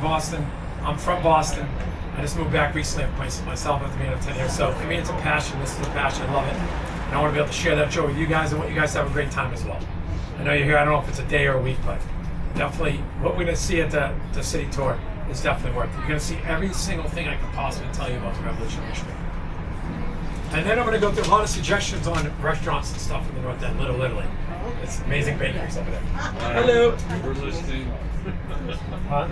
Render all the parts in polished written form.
Boston. I'm from Boston. I just moved back recently myself after being here 10 years. So for me, it's a passion. This is a passion. I love it. And I want to be able to share that joy with you guys and want you guys to have a great time as well. I know you're here. I don't know if it's a day or a week, but definitely what we're going to see at the city tour is definitely worth it. You're going to see every single thing I could possibly tell you about the Revolutionary Street. And then I'm going to go through a lot of suggestions on restaurants and stuff in the North End, Little Italy. It's amazing bakeries over there. Hello. We're listening. Huh?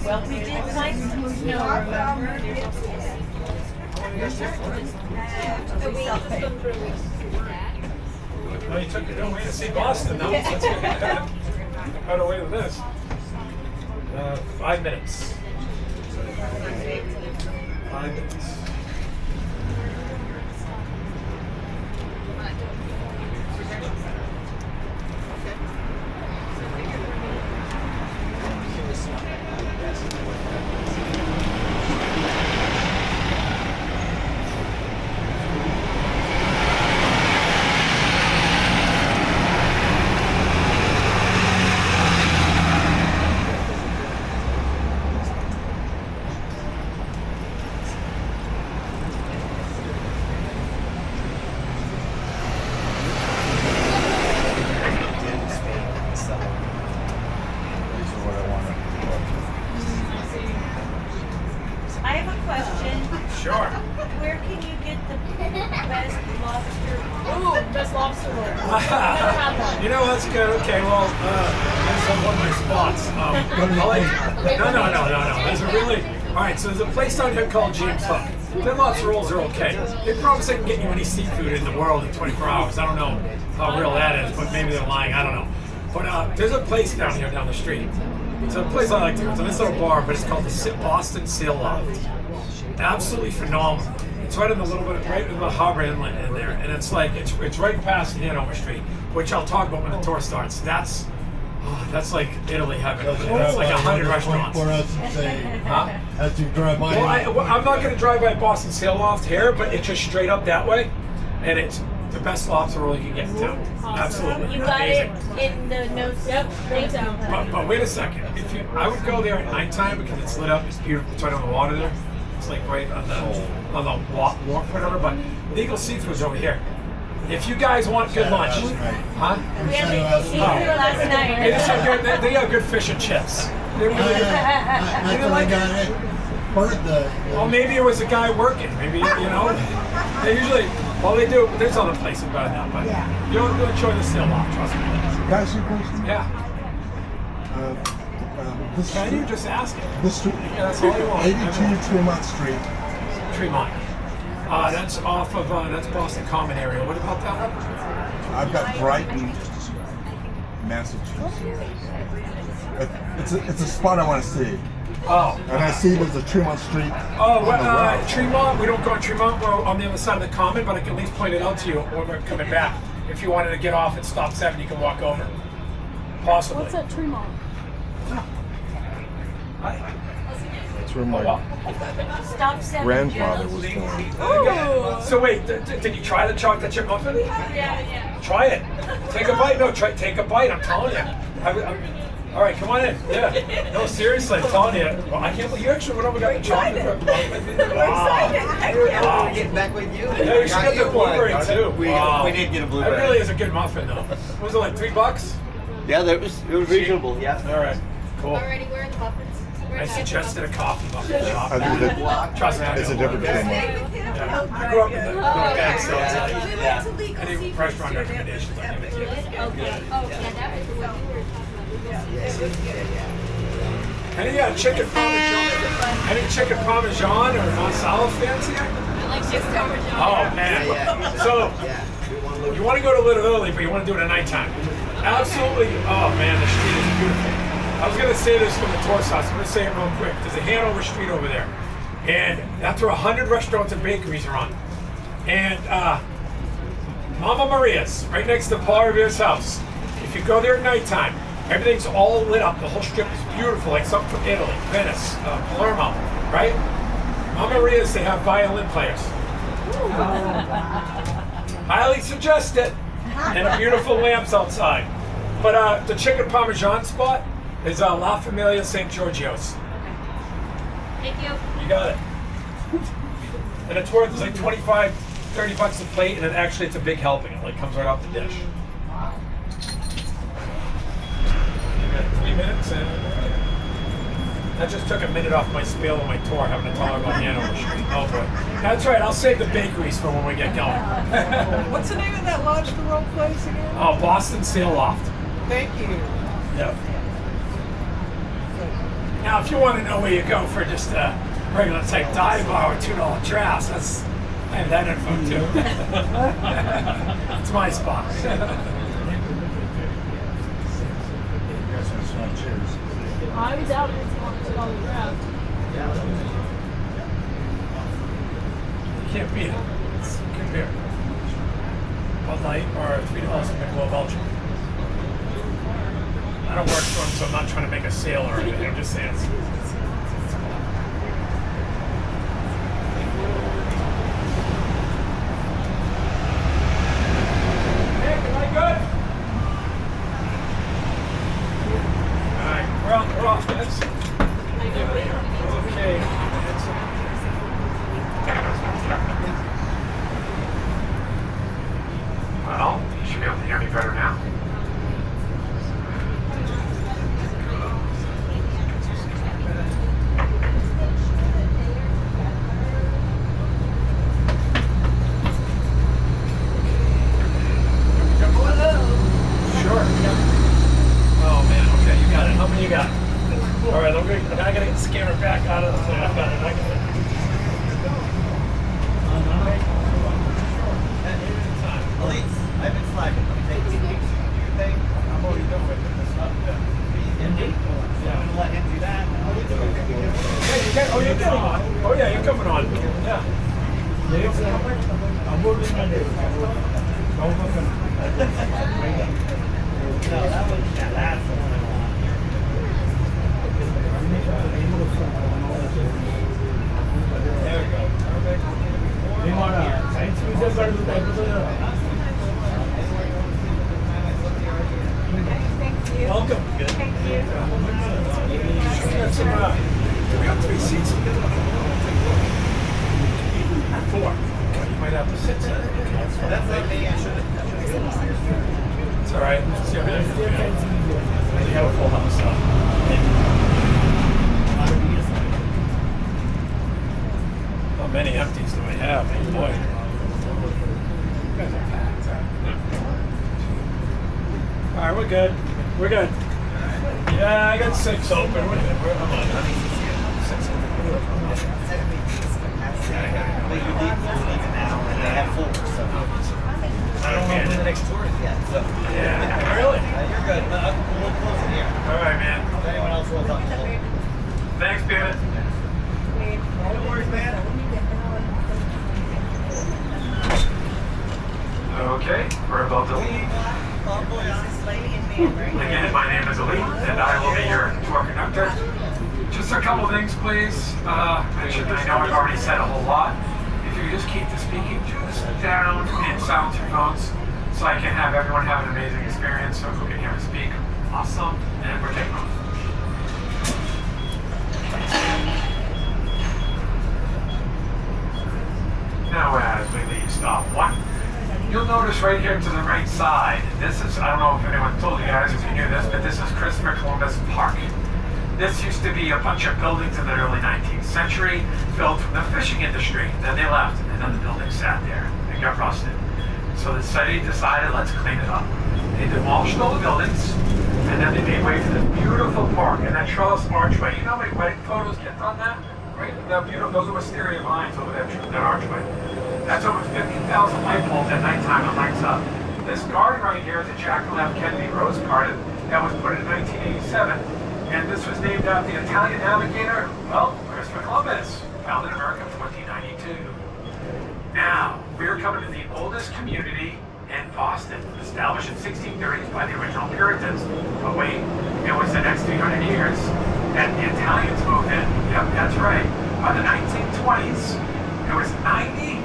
Well, we did find some snow, remember? Well, you took it away to see Boston, though. Let's get out away with this. 5 minutes. 5 minutes. Sure. Where can you get the best lobster? Ooh, best lobster roll. You know, that's good. Okay, well, that's one of my spots. No. There's a really, all right, so there's a place down here called James Hook. Their lobster rolls are okay. They promise they can get you any seafood in the world in 24 hours. I don't know how real that is, but maybe they're lying. I don't know. But there's a place down here down the street. It's a place I like to go. It's a nice little bar, but it's called the Boston Sail Loft. Absolutely phenomenal. It's right in the right in the harbor inlet in there, and it's like it's right past Hanover Street, which I'll talk about when the tour starts. That's like Italy heaven. That's like 100 restaurants. For us to say, Huh? as you drive by. Well, I'm not going to drive by Boston Sail Loft here, but it's just straight up that way, and it's the best lobster roll you can get in town. Absolutely You got amazing. it in the notes. Yep, right down. But wait a second. I would go there at nighttime because it's lit up. It's beautiful. It's right on the water there. It's like right on the wharf, whatever. But Legal Seafood's over here. If you guys want good lunch, huh? We had seafood last night. They just have good. They have good fish and chips. They really do. I didn't like it? Heard the. Well, maybe it was a guy working. Maybe they usually. Well, they do. There's other places better now, but you'll enjoy the sail loft. Trust me. Can I ask you a question? Yeah. This Can street, you just ask it? this street, that's all you want. 82 Tremont Street. Tremont. That's off of that's Boston Common area. What about that one? I've got Brighton, Massachusetts. It's a spot I want to see. Oh. And I see there's a Tremont Street. Oh, on the road. Tremont. We don't go on Tremont. We're on the other side of the Common, but I can at least point it out to you when we're coming back. If you wanted to get off at stop 7, you can walk over. Possibly. What's at Tremont? That's where my Stop 7. grandfather was born. Ooh. So wait, did you try the chocolate chip muffin? Yeah. Try it. Take a bite. No, take a bite. I'm telling you. All right, come on in. Yeah. No, seriously, I'm telling you. Well, I can't believe you actually went over and got the chocolate muffin. Wow. Getting back with you. Yeah, you should get the blueberry too. We did get a blueberry. That really is a good muffin, though. What was it, like $3? Yeah, it was reasonable. Yeah. All right, cool. Already, where are the muffins? I suggested a coffee muffin shop. I think that Trust me, I it's a know. different thing. Yeah. I grew up in the North End, so it's like any restaurant recommendations I give it to you. Okay. Oh, yeah, that was what you were talking about. Any chicken parmesan? Any chicken parmesan or Marsala fans here? I like chicken parmesan. Oh man! So you want to go to Little Italy, but you want to do it at nighttime. Absolutely. Oh man, the street is beautiful. I was going to say this from the tour stop, so I'm going to say it real quick. There's a Hanover Street over there, and that's where 100 restaurants and bakeries are on. And Mama Maria's, right next to Paul Revere's house. If you go there at nighttime, everything's all lit up. The whole strip is beautiful, like something from Italy, Venice, Palermo. right? Mama Maria's, they have violin players. Highly suggest it. And a beautiful lamps outside. But the chicken parmesan spot is La Familia St. Giorgio's. Thank you. You got it. And it's worth, it's like 25, 30 bucks a plate, and actually it's a big helping. It like comes right off the dish. You got 3 minutes, and that just took a minute off my spiel on my tour, having to tell her about Hanover Street. Oh boy. That's right, I'll save the bakeries for when we get going. What's the name of that Lodge the World place again? Oh, Boston Sail Loft. Thank you. Yep. Now, if you want to know where you go for just a regular type dive bar or $2 drafts, I have that info too. It's my spot. I was out this morning to all the draft. You can't beat it. It's good beer. Bud Light or $3 from Michelob Ultra. I don't work for them, so I'm not trying to make a sale or anything. I'm just saying. Nick, am I good? All right, we're off, guys. Okay. Well, you should be able to hear me better now. Sure. Oh man, okay, you got it. How many you got? All right, I gotta get the scanner back out of the thing. I've got it. I got it. Elise, I've been slacking. Let me take some pictures of your thing. I'm already done with it. Empty? Yeah. I'm gonna let him do that. Yeah, you're getting on. Oh yeah, you're coming on. Yeah. No, that was that's the one I want. There we go. Perfect. Welcome. Good. Thank you. We got some, do we have 3 seats? 4. You might have to sit. That's like me. I should have. It's all right. See how many you got a full house. How many empties do we have? Oh boy. All right, we're good. We're good. Yeah, I got 6 open. We're good. Come on. 6 open. But you leave now, and they have 4. So I don't know when the next tour is yet. So Yeah, really? you're good. I'm a little close in here. All right, man. If anyone else rolls up, just Thanks, David. no worries, man. Okay, we're about to leave. Again, my name is Ali, and I will be your tour conductor. Just a couple things, please. I know I've already said a whole lot. If you could just keep the speaking just down and silence your phones, so I can have everyone have an amazing experience, so who can hear me speak. Awesome, and we're taking off. Now as we leave stop 1, you'll notice right here to the right side, this is, I don't know if anyone told you guys if you knew this, but this is Christopher Columbus Park. This used to be a bunch of buildings in the early 19th century, built from the fishing industry. Then they left, and then the building sat there and got rusted. So the city decided, let's clean it up. They demolished all the buildings, and then they made way for this beautiful park and that trellis archway. You know how many wedding photos get on that? Right? That beautiful, those are wisteria vines over that archway. That's over 50,000 light bulbs at nighttime it lights up. This garden right here is a Jacqueline F. Kennedy rose garden that was put in 1987. And this was named after the Italian navigator, well, Christopher Columbus, founded America in 1492. Now, we're coming to the oldest community in Boston, established in 1630s by the original Puritans. But wait, it was the next 300 years that the Italians moved in. Yep, that's right. by the 1920s, it was 90%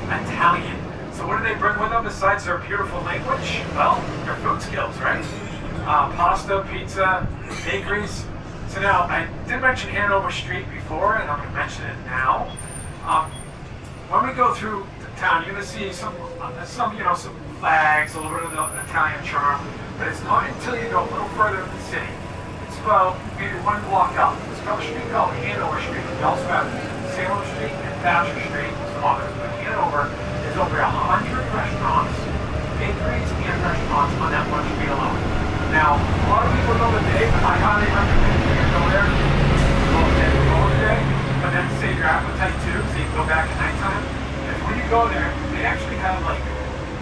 Italian. So what do they bring with them besides their beautiful language? Well, their food skills, right? Pasta, pizza, bakeries. So now, I did mention Hanover Street before, and I'm going to mention it now. When we go through the town, you're going to see some flags, a little bit of the Italian charm, but it's not until you go a little further in the city. It's about maybe 1 block up. It's got a street called Hanover Street. We also have Salem Street and Thatcher Street, some others. But Hanover is over 100 restaurants, bakeries, and restaurants on that one street alone. Now, a lot of people know the day, but I highly recommend you go there. Go today, but then save your appetite too, so you can go back at nighttime. Because when you go there, they actually have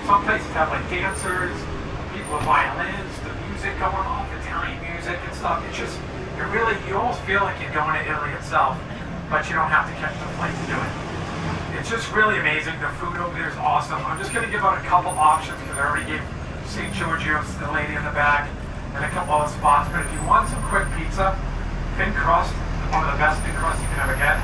some places have dancers, people with violins, the music going off, Italian music and stuff. It's just, you almost feel like you're going to Italy itself, but you don't have to catch the flight to do it. It's just really amazing. The food over there is awesome. I'm just going to give out a couple options because I already gave St. Giorgio's, the lady in the back, and a couple other spots. But if you want some quick pizza, thin crust, one of the best thin crusts you can ever get,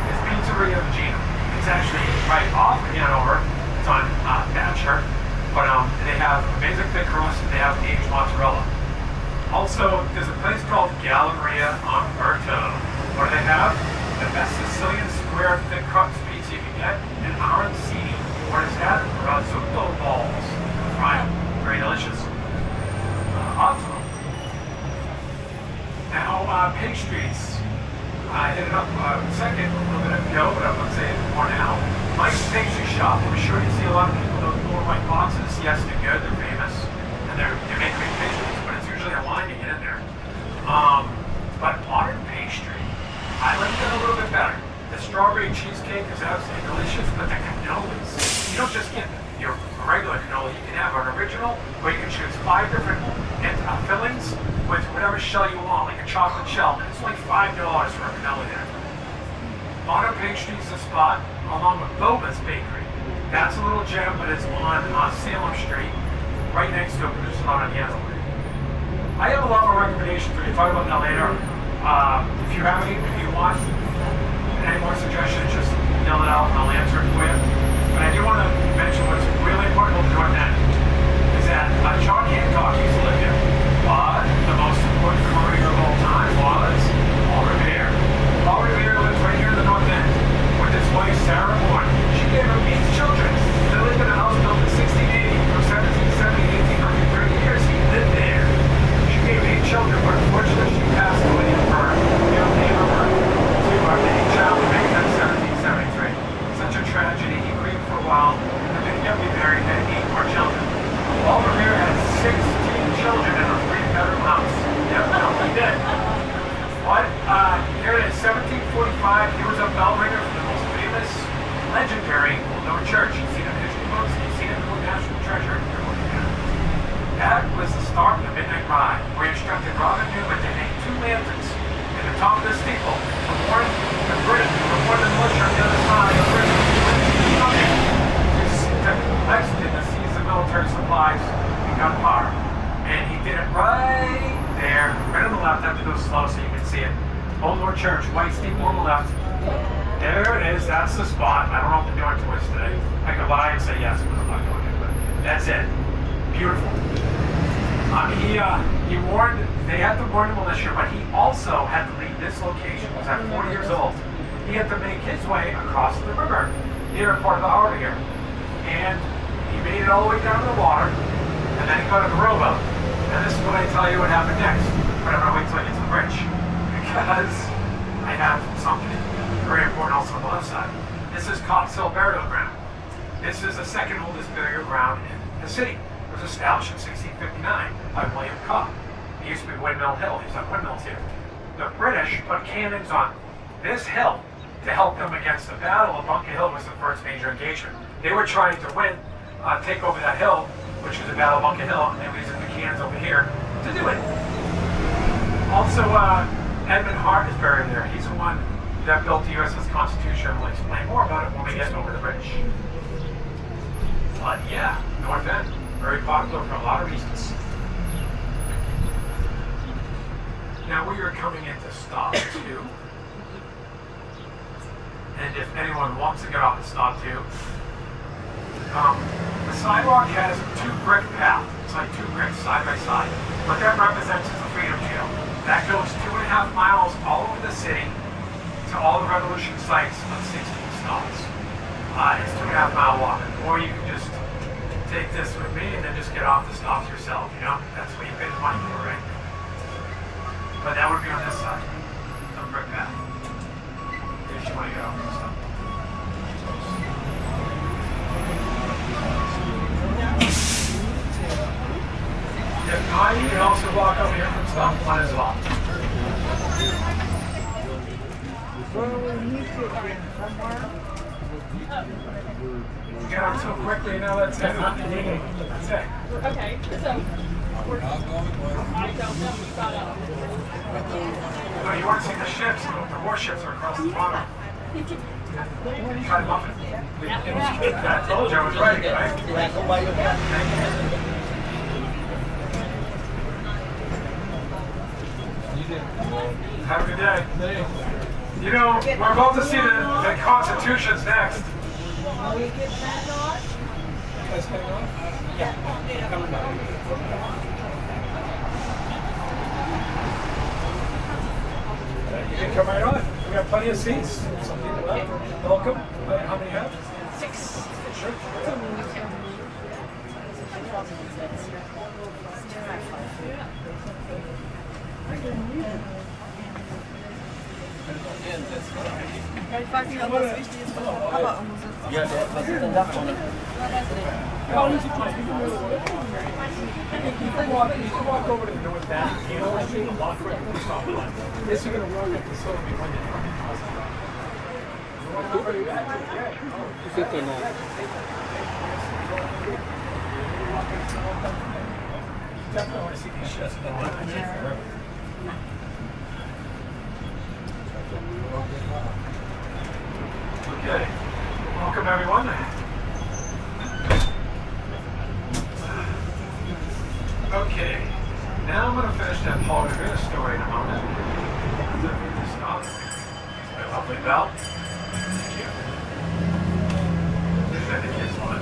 is Pizzeria Regina. It's actually right off of Hanover. It's on Thatcher, but they have amazing thick crust and they have aged mozzarella. Also, there's a place called Galleria Umberto. What do they have? The best Sicilian square thick crust pizza you can get, and arancini. What is that? Prosciutto balls. Fry them. Very delicious. Awesome. Now, pastries. I hit it up second a little bit ago, but I'm going to say it more now. Mike's Pastry Shop. I'm sure you see a lot of people with those little white boxes. Yes, they're good. They're famous. And they make great pastries, but it's usually a line to get in there. But modern pastry, I like that a little bit better. The strawberry cheesecake is absolutely delicious, but the cannolis, you don't just get your regular cannoli. You can have an original, or you can choose 5 different fillings with whatever shell you want, like a chocolate shell, and it's only $5 for a cannoli there. Modern Pastry is the spot, along with Boba's Bakery. That's a little gem, but it's on Salem Street, right next to it, but it's not on Hanover. I have a lot more recommendations for you. Talk about that later. If you have any, if you want any more suggestions, just yell it out and I'll answer it for you. But I do want to mention what's really important about North End is that John Hancock used to live here, but the most important career of all time was Paul Revere. Paul Revere lives right here in the North End with his wife Sarah Bourne. She gave him 8 children. They lived in a house built in 1680 from 1770 to 1830 years. He lived there. She gave 8 children, but unfortunately she passed away in birth. Gave her birth to our main child in 1773. Such a tragedy. He grieved for a while, and then he got remarried and had 8 more children. Paul Revere had 16 children in a 3-bedroom house. Yep, he did. What? Here it is, 1745. He was a bell ringer for the most famous, legendary Old North Church. You've seen it in history books, you've seen it in the National Treasure. That was the start of the Midnight Ride, where he instructed Robin Newman to hang 2 lanterns in the top of the steeple to warn the British, to warn the militia on the other side of the British to seize the military supplies and gunpowder. And he did it right there, right on the left. I have to go slow so you can see it. Old North Church, white steeple on the left. There it is, that's the spot. I don't know if they're doing tours today. I could lie and say yes, but I'm not doing it, but that's it. Beautiful. He warned, they had to warn the militia, but he also had to leave this location. He was at 40 years old. He had to make his way across the river, near part of the harbor here. And he made it all the way down to the water, and then he got on the rowboat. And this is when I tell you what happened next. But I'm going to wait till I get to the bridge, because I have something very important also on the left side. This is Copp's Hill Burial Ground. This is the second oldest burial ground in the city. It was established in 1659 by William Copp. It used to be Windmill Hill. These are windmills here. The British put cannons on this hill to help them against the Battle of Bunker Hill. Was the first major engagement. They were trying to take over that hill, which was the Battle of Bunker Hill, and they were using the cannons over here to do it. Also, Edmund Hart is buried there. He's the one that built the USS Constitution. We'll explain more about it when we get over the bridge. But yeah, North End, very popular for a lot of reasons. Now we are coming into stop 2. and if anyone wants to get off the stop too. The sidewalk has 2 brick paths. It's like 2 bricks side by side. What that represents is the Freedom Trail. That goes 2.5 miles all over the city to all the Revolution sites on 16 stops. It's 2.5 mile walk. Or you can just take this with me and then just get off the stops yourself, you know? That's what you pay the money for, right? But that would be on this side, the brick path. If you want to get off the stop. If not, you can also walk over here from stop 1 as well. Well, we need to get somewhere. You get on so quickly, now that's it. That's it. Okay, so we're I don't know about No, you want to see the ships, the warships are across the water. You try to muff it. I told you I was right, right? Have a good day. You know, we're about to see the Constitutions next. Are we getting that on? You guys getting on? You can come right on. We got plenty of seats. Some people left. Welcome. How many have? 6. Sure. Ich weiß nicht, ob das wichtig ist, was der Papa umsetzt. Ja, was ist denn davon? You can walk over to the north end. You know, I think a lot quicker than stop line. Yes, you're going to walk up the slope behind it. You want to go very back? Definitely want to see these ships. Okay. Welcome, everyone. Okay. Now I'm going to finish that Paul Revere story in a moment. Stop. My lovely bell. Thank you. Is that the kids' one?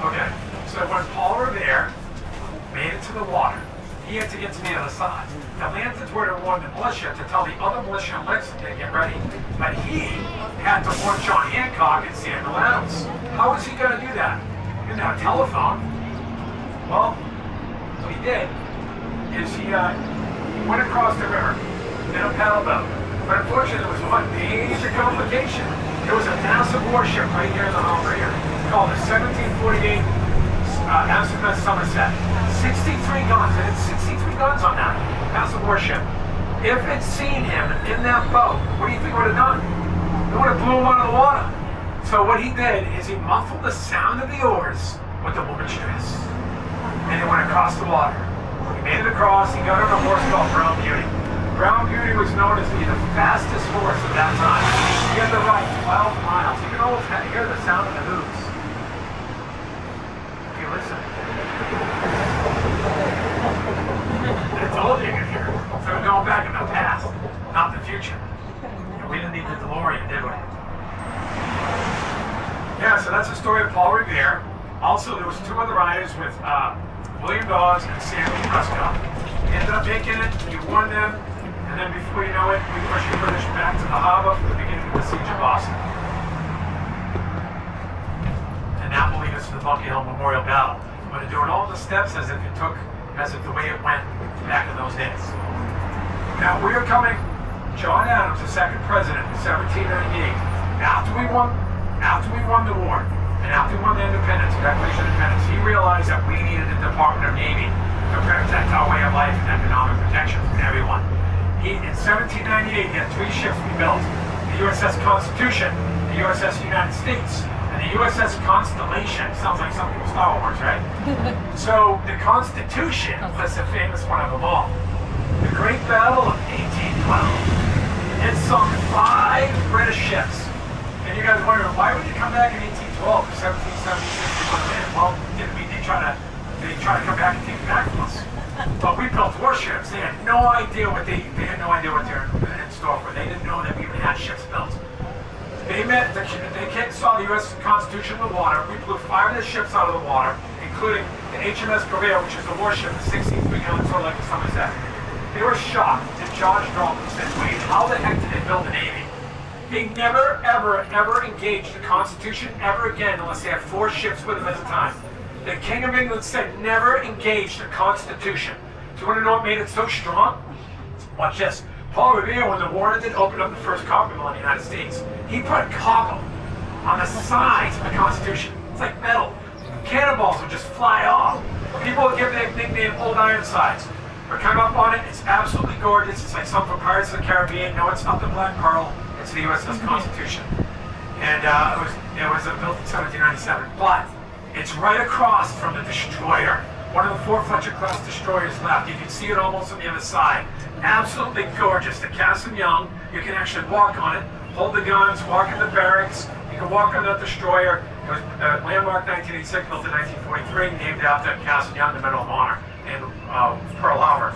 Okay. So when Paul Revere made it to the water, he had to get to the other side. Atlanta would have warned the militia to tell the other militia enlisted to get ready, but he had to warn John Hancock and Samuel Adams. How was he going to do that? He didn't have a telephone. Well, what he did is he went across the river in a paddle boat. But unfortunately, there was one major complication. There was a massive warship right here in the harbor here called the 1748 Amsterdam Somerset. 63 guns. It had 63 guns on that massive warship. If it's seen him in that boat, what do you think would have done? It would have blew him out of the water. So what he did is he muffled the sound of the oars with the woman's dress. And he went across the water. He made it across. He got on a horse called Brown Beauty. Brown Beauty was known as the fastest horse at that time. He had to ride 12 miles. You can almost hear the sound of the hooves. Okay, listen. I told you could hear it. So we're going back in the past, not the future. And we didn't need the DeLorean, did we? Yeah, so that's the story of Paul Revere. Also, there was 2 other riders with William Dawes and Samuel Prescott. He ended up making it, he won them, and then before you know it, we pushed the British back to the harbor for the beginning of the siege of Boston. And that will lead us to the Bunker Hill Memorial Battle. I'm going to do it all the steps as if the way it went back in those days. Now, we are coming, John Adams, the second president in 1798, after we won the war, and after we won the independence, Declaration of Independence, he realized that we needed a Department of Navy to protect our way of life and economic protection from everyone. In 1798, he had 3 ships we built: the USS Constitution, the USS United States, and the USS Constellation. Sounds like something from Star Wars, right? So the Constitution was the famous one of them all. The Great Battle of 1812. It sunk 5 British ships. And you guys wonder, why would you come back in 1812 for 1776 to come in? Well, they try to come back and take it back from us. But we built warships. They had no idea what they had no idea what they're in store for. They didn't know that we even had ships built. They saw the U.S. Constitution in the water. We blew 5 of the ships out of the water, including the HMS Prevail, which is the warship, the 16th gallon sort of like the Somerset. They were shocked, and jaws dropped and said, wait, how the heck did they build a Navy? They never, ever, ever engaged the Constitution ever again unless they had 4 ships with them at a time. The King of England said never engage the Constitution. Do you want to know what made it so strong? Watch this. Paul Revere, when the war ended, opened up the first copper mill in the United States. He put copper on the sides of the Constitution. It's like metal. Cannonballs would just fly off. People would give the nickname Old Ironsides. But come up on it, it's absolutely gorgeous. It's like something from Pirates of the Caribbean. No, it's not the Black Pearl. It's the USS Constitution. And it was built in 1797. But it's right across from the destroyer. One of the 4 Fletcher-class destroyers left. You can see it almost on the other side. Absolutely gorgeous. The Castle Young. You can actually walk on it, hold the guns, walk in the barracks. You can walk on that destroyer. It was landmark 1986, built in 1943, named after Castle Young, the Medal of Honor, and Pearl Harbor.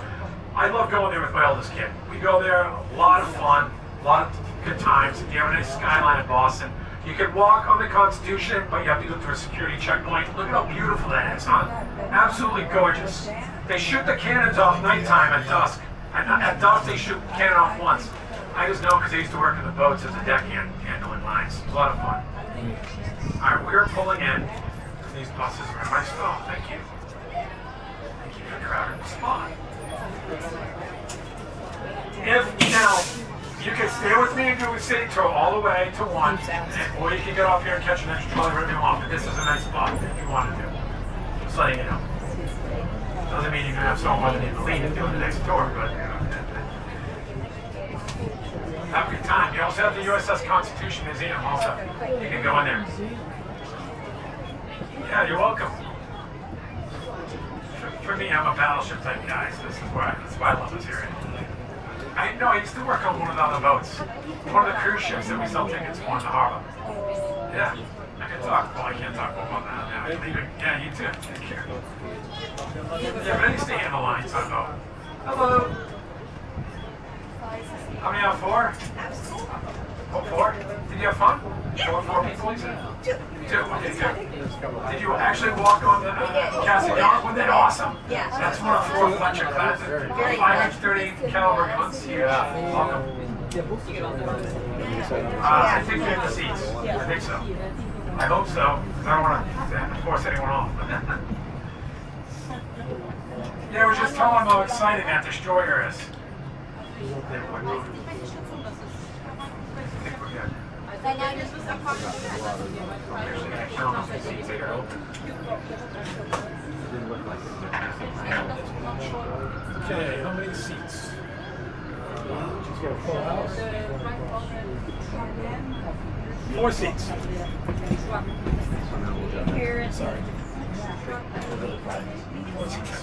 I love going there with my oldest kid. We go there, a lot of fun, a lot of good times. You have a nice skyline in Boston. You can walk on the Constitution, but you have to go through a security checkpoint. Look at how beautiful that is, huh? Absolutely gorgeous. They shoot the cannons off nighttime at dusk. At dusk, they shoot the cannon off once. I just know because I used to work in the boats as a deckhand handling lines. It was a lot of fun. All right, we're pulling in. These buses are in my stall. Thank you. Thank you for crowding the spot. Now, you can stay with me and do a city tour all the way to 1, or you can get off here and catch an extra trolley wherever you want. But this is a nice spot if you want to do. Just letting you know. Doesn't mean you're gonna have someone more than you lead and do the next tour, but have a good time. You also have the USS Constitution Museum also. You can go in there. Yeah, you're welcome. For me, I'm a battleship type guy, so that's why I love this area. I used to work on one of the other boats. One of the cruise ships that we sell tickets for in the harbor. Yeah, I can talk. Well, I can't talk about that now. Yeah, you too. Take care. Yeah, but I used to handle lines on a boat. Hello. How many out? 4? Oh, 4? Did you have fun? Yeah. 4 people, you said? 2. Okay, good. Did you actually walk on the Castle Young? Wasn't that awesome? Yeah. That's one of 4 Fletcher classes. 530 caliber guns here. Welcome. I think we have the seats. I think so. I hope so, because I don't want to force anyone off. Yeah, I was just telling them how exciting that destroyer is. Okay, how many seats? She's got a full house. 4 seats. Sorry. 4 seats.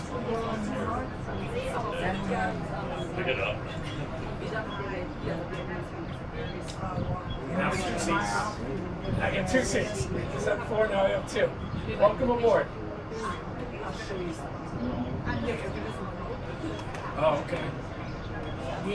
Pick it up. Now 2 seats. I get 2 seats. Is that 4? Now I have 2. Welcome aboard. Oh, okay. Do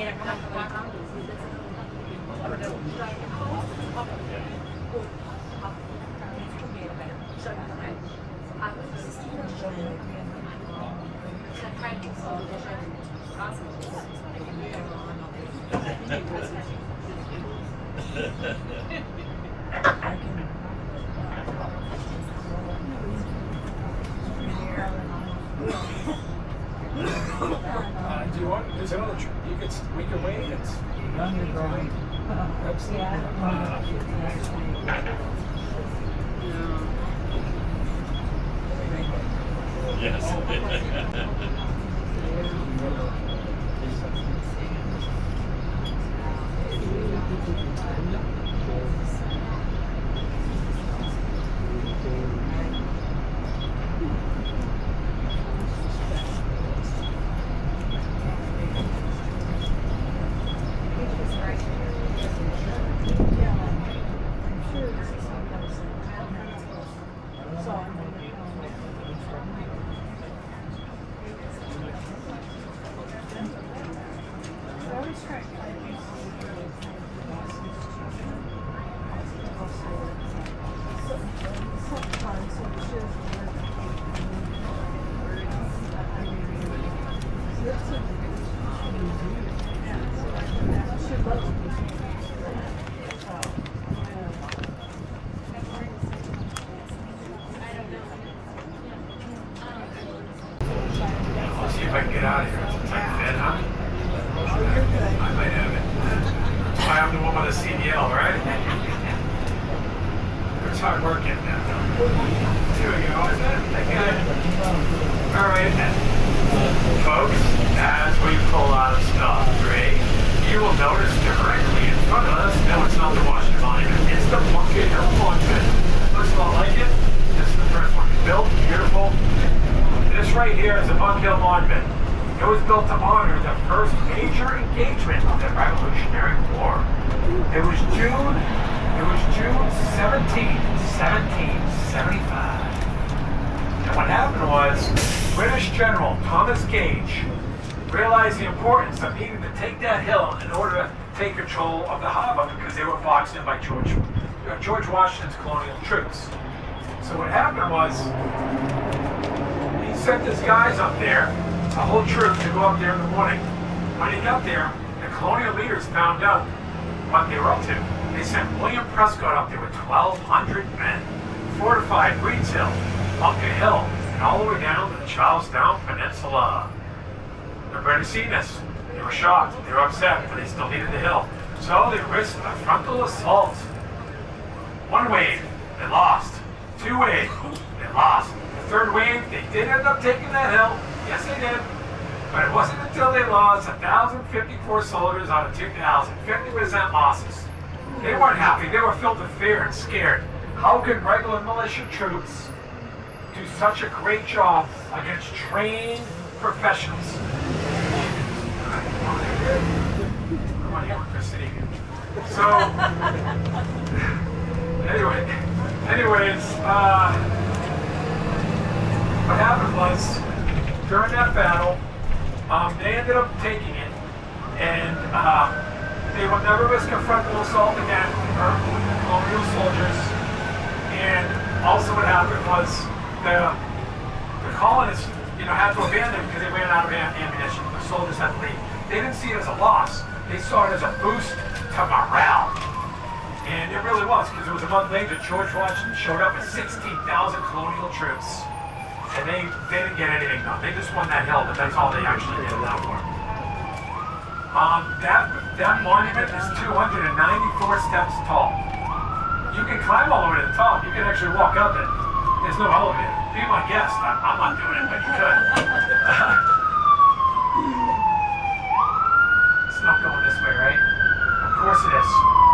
you want? There's another. We can wait. It's I'll see if I can get out of here. It's a tight fit, huh? I might have it. I'm the one with the CDL, right? It's hard work getting that done. Here we go. Is that good? All right, then. Folks, as we pull out of stop 3, you will notice directly in front of us, no, it's not the Washington Monument, it's the Bunker Hill Monument. Looks a lot like it. This is the first one built, beautiful. This right here is the Bunker Hill Monument. It was built to honor the first major engagement of the Revolutionary War. It was June 17, 1775. And what happened was, British General Thomas Gage realized the importance of needing to take that hill in order to take control of the harbor because they were boxed in by George Washington's colonial troops. So what happened was, he sent his guys up there, a whole troop, to go up there in the morning. When he got there, the colonial leaders found out what they were up to. They sent William Prescott up there with 1,200 men, fortified Breeds Hill, Bunker Hill, and all the way down to the Charlestown Peninsula. The British seen this. They were shocked. They were upset, but they still needed the hill. So they risked a frontal assault. One wave, they lost. 2 waves, they lost. The 3rd wave, they did end up taking that hill. Yes, they did. But it wasn't until they lost 1,054 soldiers out of 2,000, 50% losses. They weren't happy. They were filled with fear and scared. How could regular militia troops do such a great job against trained professionals? Come on here with Chris City. So, anyways, what happened was, during that battle, they ended up taking it, and they would never risk a frontal assault again for colonial soldiers. And also what happened was the colonists, had to abandon because they ran out of ammunition. The soldiers had to leave. They didn't see it as a loss. They saw it as a boost to morale. And it really was, because it was a month later, George Washington showed up with 16,000 colonial troops. And they didn't get anything done. They just won that hill, but that's all they actually did in that war. That monument is 294 steps tall. You can climb all the way to the top. You can actually walk up it. There's no elevator. Be my guest. I'm not doing it, but you could. It's not going this way, right? Of course it is.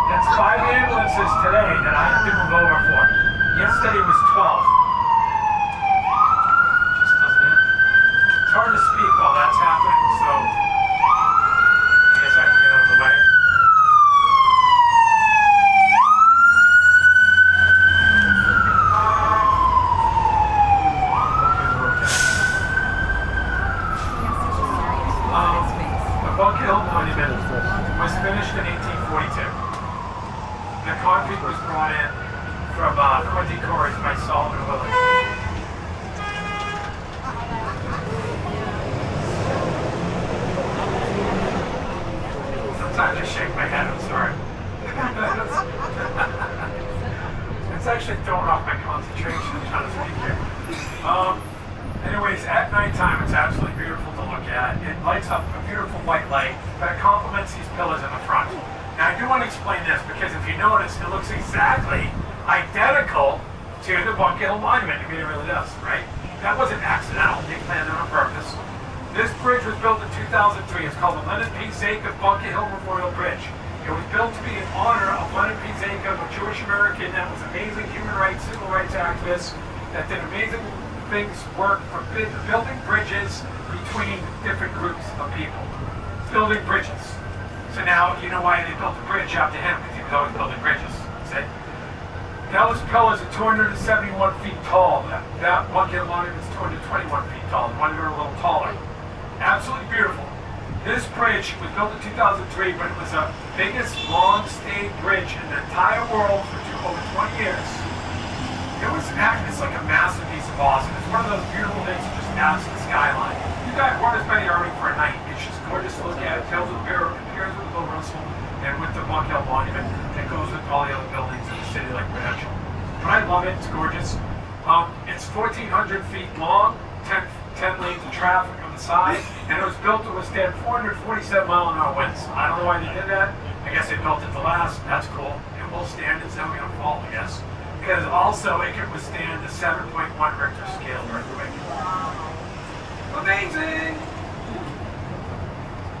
That's 5 ambulances today that I have to move over for. Yesterday was 12. Just doesn't end. It's hard to speak while that's happening, so I guess I have to get out of the way. The Bunker Hill Monument was finished in 1842. The concrete was brought in from Quincy Corridors by Solomon Willis. Sometimes I shake my head, I'm sorry. It's actually throwing off my concentration, trying to speak here. Anyways, at nighttime, it's absolutely beautiful to look at. It lights up a beautiful white light that complements these pillars in the front. Now, I do want to explain this because if you notice, it looks exactly identical to the Bunker Hill Monument. I mean, it really does, right? That wasn't accidental. They planned it on purpose. This bridge was built in 2003. It's called the Leonard P. Zacha Bunker Hill Memorial Bridge. It was built to be in honor of Leonard P. Zacha, a Jewish American that was amazing human rights, civil rights activist that did amazing things, work for building bridges between different groups of people. Building bridges. So now you know why they built the bridge after him, because he was always building bridges. See? Those pillars are 271 feet tall. That Bunker Hill Monument is 221 feet tall. The one are a little taller. Absolutely beautiful. This bridge was built in 2003, but it was the biggest long-stayed bridge in the entire world for over 20 years. It's like a masterpiece of Boston. It's one of those beautiful things that just adds to the skyline. You guys weren't as many already for a night. It feet long, 10 lanes of traffic on the side, and it was built to withstand 447-mile-an-hour winds. I don't know why they did that. I guess they built it to last. That's cool. It will stand. It's never going to fall, I guess. Because also it can withstand the 7.1 Richter scale earthquake. Amazing!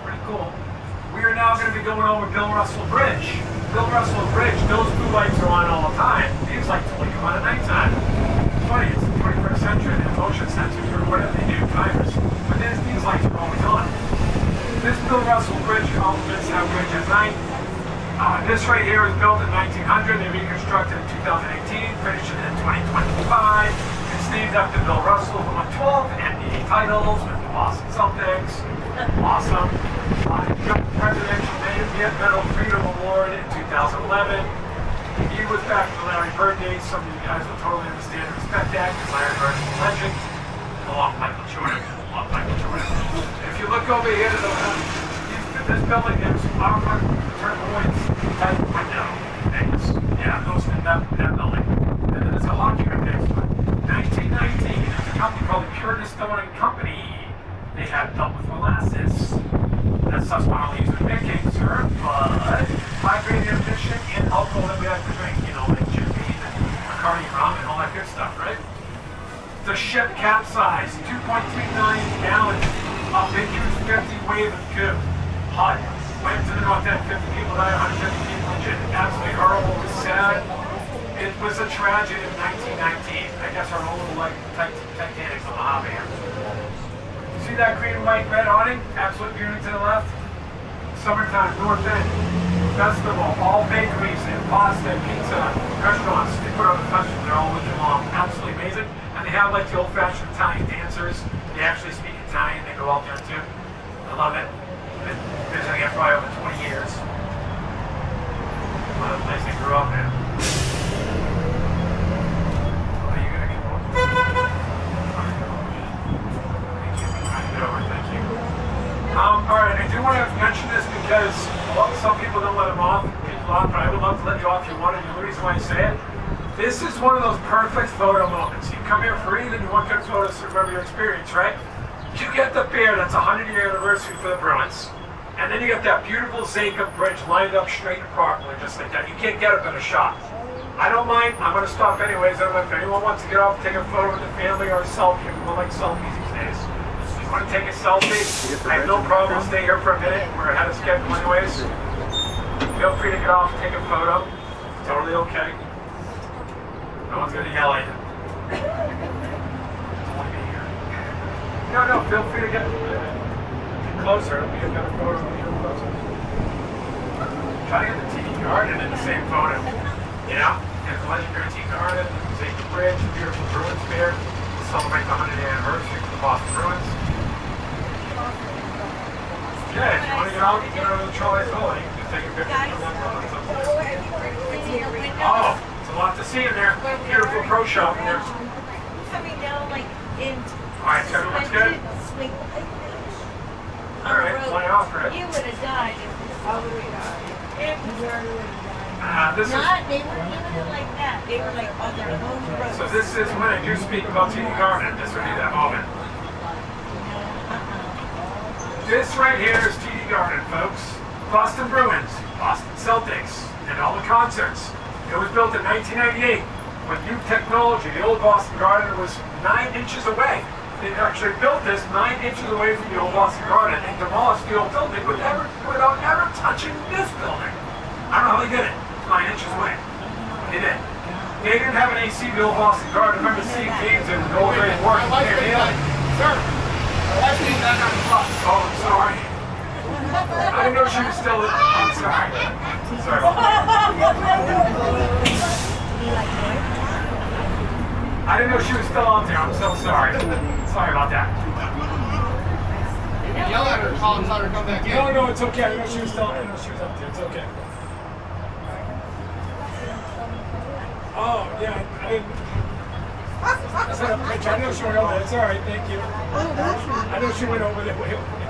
Pretty cool. We are now going to be going over Bill Russell Bridge. Bill Russell Bridge, those blue lights are on all the time. These lights only come on at nighttime. It's funny, it's the 21st century and they're motion sensors or whatever they do, timers. But these lights are always on. This Bill Russell Bridge complements that bridge at night. This right here was built in 1900 and reconstructed in 2018, finishing in 2025. It's named after Bill Russell, who won 12 NBA titles with the Boston Celtics. Awesome. He got the Presidential Medal of Freedom Award in 2011. He was back for Larry Bird days. Some of you guys will totally understand and respect that because Larry Bird is a legend, along with Michael Jordan. If you look over here to the left, this building has turquoise type window things. Yeah, those in that building. And then there's a hockey rink next to it. 1919, there's a company called the Pure Distilling Company. They had dealt with molasses. That stuff's not only used in baking syrup, but high-grade ammunition and alcohol that we like to drink. You know, like Jim Beam and Bacardi rum and all that good stuff, right? The ship capsized, 2.3 million gallons of big huge 50 wave of goo. Hot. Went to the north end, 50 people died, 150 people injured. Absolutely horrible, it was sad. It was a tragedy in 1919. I guess our old like Titanic's on the hobby here. See that green, white, red awning? Absolute beauty to the left. Summertime, North End. Festival, all bakeries and pasta and pizza restaurants. They put on the festival, they're all weekend long. Absolutely amazing. And they have like the old-fashioned Italian dancers. They actually speak Italian, they go out there too. I love it. Been visiting it probably over 20 years. One of the places they grew up in. Are you gonna get one? Thank you. Alright, I do want to mention this because some people don't let them off. But I would love to let you off if you want, and the reason why I say it. This is one of those perfect photo moments. You come here for either, you want good photos to remember your experience, right? You get the beer that's 100-year anniversary for the Bruins, and then you get that beautiful Zacob Bridge lined up straight and properly, just like that. You can't get a better shot. I don't mind. I'm going to stop anyways. I don't know if anyone wants to get off, take a photo with the family or a selfie. People like selfies these days. If you want to take a selfie, I have no problem. I'll stay here for a minute. We're ahead of schedule anyways. Feel free to get off and take a photo. Totally okay. No one's going to yell at you. No, feel free to get closer. It'll be a better photo when you're closer. Try to get the TD Garden in the same photo. You know? Get the legendary TD Garden, the Zacob Bridge, the beautiful Bruins Fair. We'll celebrate the 100th anniversary for the Boston Bruins. Yeah, if you want to get out, get over to the Trolley building. You can just take a picture from that building. Oh, it's a lot to see in there. Beautiful pro shop in there. Coming down like in. Alright, so everyone's good? Alright, fly off, right? You would have died if I would have died. This is, they weren't even like that. They were like on their own road. so this is when I do speak about TD Garden. This would be that moment. This right here is TD Garden, folks. Boston Bruins, Boston Celtics, and all the concerts. It was built in 1998 with new technology. The old Boston Garden was 9 inches away. They actually built this 9 inches away from the old Boston Garden and demolished the old building without ever touching this building. I don't know how they did it. It's 9 inches away. They did. They didn't have an AC in the old Boston Garden. I remember seeing games in the old grade work. Sir, my wife needs that kind of bus. Oh, I'm sorry. I didn't know she was still in. I'm sorry. Sorry about that. I didn't know she was still out there. I'm so sorry. Sorry about that. Yell at her, call and tell her to come back in. No, it's okay. I know she was still. I know she was up there. It's okay. Oh yeah, I set up a picture. I know she went over there. It's all right. Thank you. I know she went over there. Way over there.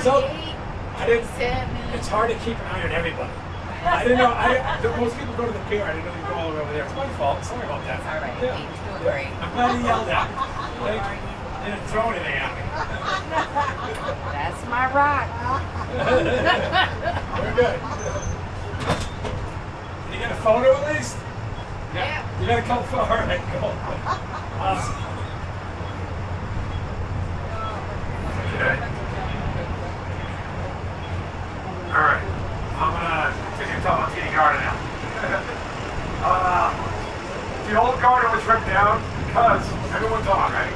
So I didn't. It's hard to keep an eye on everybody. I didn't know. Most people go to the pier. I didn't know you go all the way over there. It's my fault. Sorry about that. All right. Yeah. You're doing great. I'm glad you yelled at me. Thank you. You didn't throw anything at me. That's my rock. We're good. Did you get a photo at least? Yeah. You got a couple photos. All right, cool. Awesome. Okay. All right. I'm gonna continue talking about TD Garden now. The old garden was ripped down because everyone's on, right?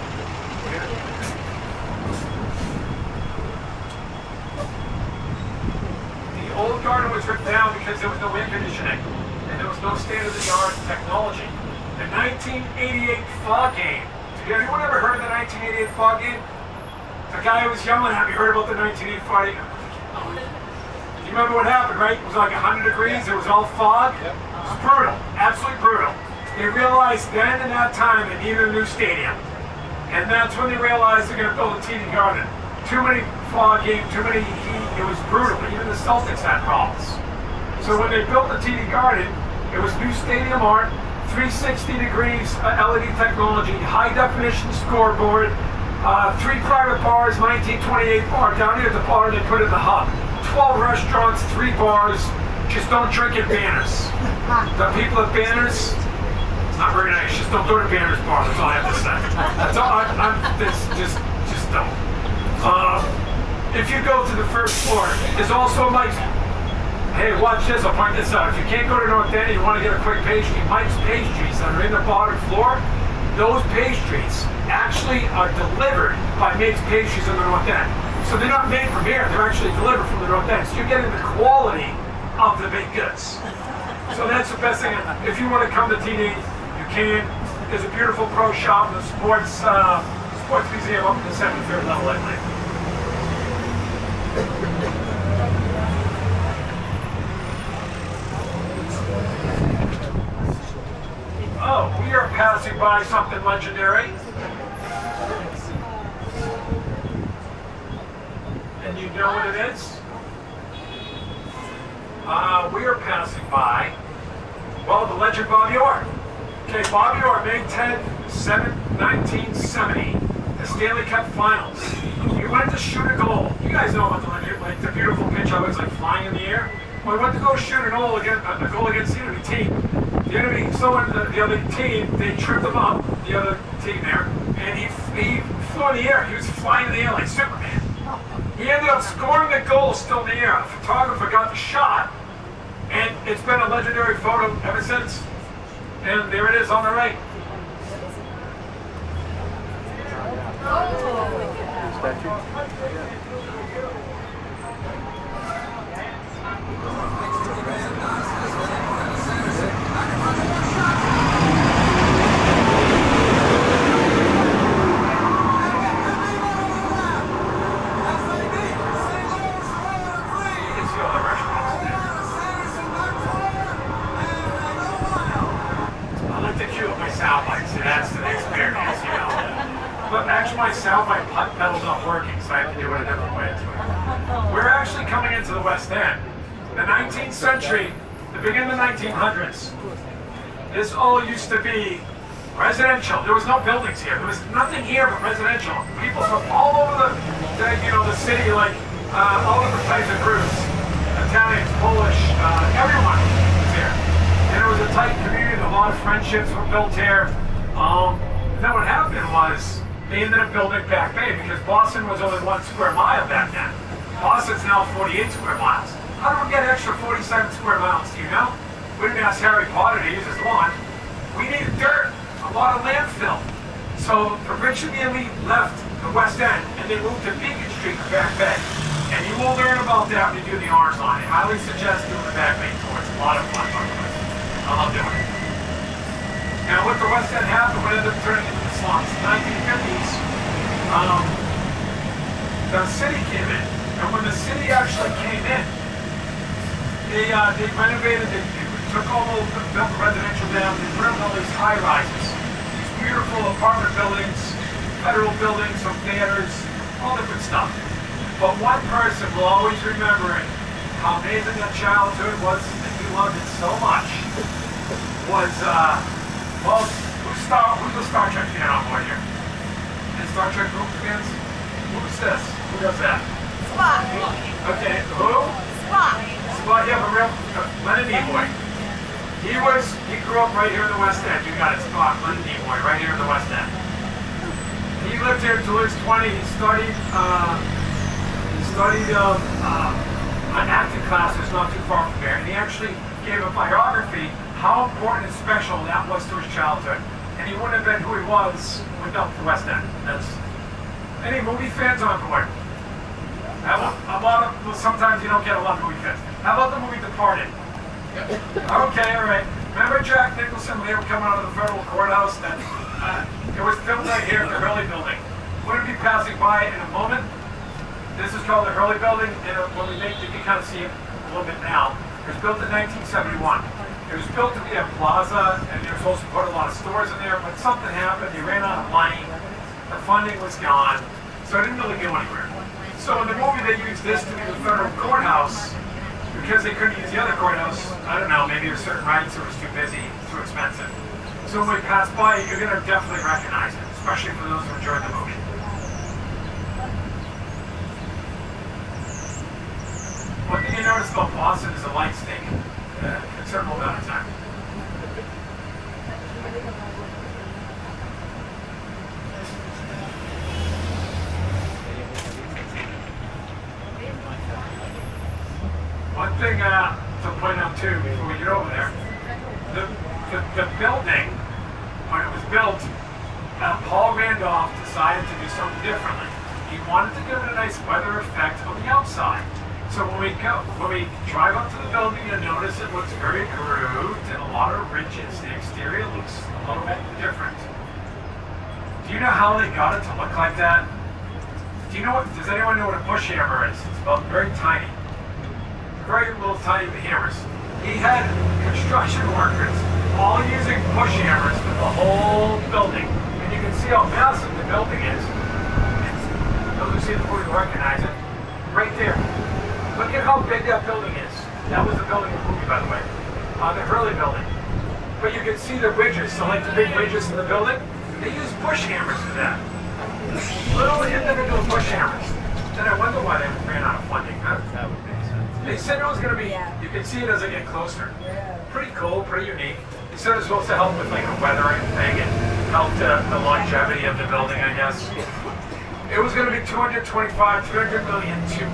The old garden was ripped down because there was no air conditioning and there was no state-of-the-art technology. The 1988 fog game. Did anyone ever heard of the 1988 fog game? The guy who was yelling at me heard about the 1988 fog game. You remember what happened, right? It was like 100 degrees. It was all fog. It was brutal, absolutely brutal. They realized then in that time they needed a new stadium. And that's when they realized they're going to build a TD Garden. Too many fog games, too many heat. It was brutal. Even the Celtics had problems. So when they built the TD Garden, it was new stadium art, 360 degrees LED technology, high definition scoreboard, 3 private bars, 1928 bar. Down here at the bar, they put in the hub. 12 restaurants, 3 bars. Just don't drink at Banners. The people at Banners, not very nice. Just don't go to Banners bar. That's all I have to say. That's all. Just don't. If you go to the first floor, there's also Mike's. Hey, watch this. I'll point this out. If you can't go to North End and you want to get a quick pastry, Mike's pastries that are in the bottom floor. Those pastries actually are delivered by Mike's Pastries in the North End. So they're not made from here, they're actually delivered from the North End. So you're getting the quality of the baked goods. So that's the best thing. If you want to come to TD, you can. There's a beautiful pro shop in the sports museum up in the 73rd level, I believe. Oh, we are passing by something legendary. And you know what it is? We are passing by, well, the legend Bobby Orr. Okay, Bobby Orr, May 10, 1970, the Stanley Cup Finals. He went to shoot a goal. You guys know about the legend, like the beautiful pitch of it's like flying in the air. Well, he went to go shoot a goal against the enemy team. The enemy, the other team, they tripped him up, the other team there, and he flew in the air. He was flying in the air like Superman. He ended up scoring the goal still in the air. The photographer got the shot, and it's been a legendary photo ever since. And there it is on the right. My soundbite pedal's not working, so I have to do it a different way. We're actually coming into the West End. The 19th century, the beginning of the 1900s, this all used to be residential. There was no buildings here. There was nothing here but residential. People from all over the city, like all different types of groups, Italians, Polish, everyone was here. And it was a tight community. A lot of friendships were built here. And then what happened was, they ended up building Back Bay because Boston was only 1 square mile back then. Boston's now 48 square miles. How do we get extra 47 square miles? Do you know? We didn't ask Harry Potter to use his lawn. We needed dirt, a lot of landfill. So the rich and the elite left the West End and they moved to Beacon Street in Back Bay. And you will learn about that when you do the Orange Line. I highly suggest doing the Back Bay tour. It's a lot of fun, by the way. I love doing it. Now, what the West End happened, what ended up turning into the slums. In the 1950s, the city came in. And when the city actually came in, they renovated, they took all the residential down, they put up all these high-rises, these beautiful apartment buildings, federal buildings, some theaters, all different stuff. But one person will always remember it, how amazing that childhood was, and he loved it so much, was, well, who's the Star Trek fan on board here? And Star Trek group fans? Who's this? Who does that? Spock. Okay, who? Spock. Spock, yeah, but real, Leonard Nimoy. He grew up right here in the West End. You got it, Spock, Leonard Nimoy, right here in the West End. He lived here until he was 20. He studied an acting classes not too far from here, and he actually gave a biography how important and special that was to his childhood. And he wouldn't have been who he was without the West End. That's any movie fans on board. Well, sometimes you don't get a lot of movie fans. How about the movie Departed? Okay, all right. Remember Jack Nicholson when they were coming out of the federal courthouse? It was filmed right here at the Hurley Building. We're going to be passing by in a moment. This is called the Hurley Building, and when we make, you can kind of see it a little bit now. It was built in 1971. It was built to be a plaza, and they were supposed to put a lot of stores in there, but something happened. They ran out of money. The funding was gone, so it didn't really go anywhere. So in the movie, they used this to be the federal courthouse because they couldn't use the other courthouse. I don't know, maybe there's certain rights, it was too busy, too expensive. So when we pass by, you're going to definitely recognize it, especially for those who enjoyed the movie. One thing you notice about Boston is the lights take a considerable amount of time. One thing to point out too before we get over there, the building, when it was built, Paul Randolph decided to do something differently. He wanted to give it a nice weather effect on the outside. So when we drive up to the building, you'll notice it looks very grooved and a lot of ridges. The exterior looks a little bit different. Do you know how they got it to look like that? Does anyone know what a bush hammer is? It's about very tiny. Very little tiny hammers. He had construction workers all using bush hammers for the whole building. And you can see how massive the building is. Those who see the movie recognize it. Right there. Look at how big that building is. That was the building in the movie, by the way. The Hurley building. But you can see the ridges. So like the big ridges in the building, they use bush hammers for that. Little individual bush hammers. Then I wonder why they ran out of funding. That would make sense. They said it was going to be, you can see it as I get closer. Pretty cool, pretty unique. They said it was supposed to help with like a weathering thing and help the longevity of the building, I guess. It was going to be $200 million to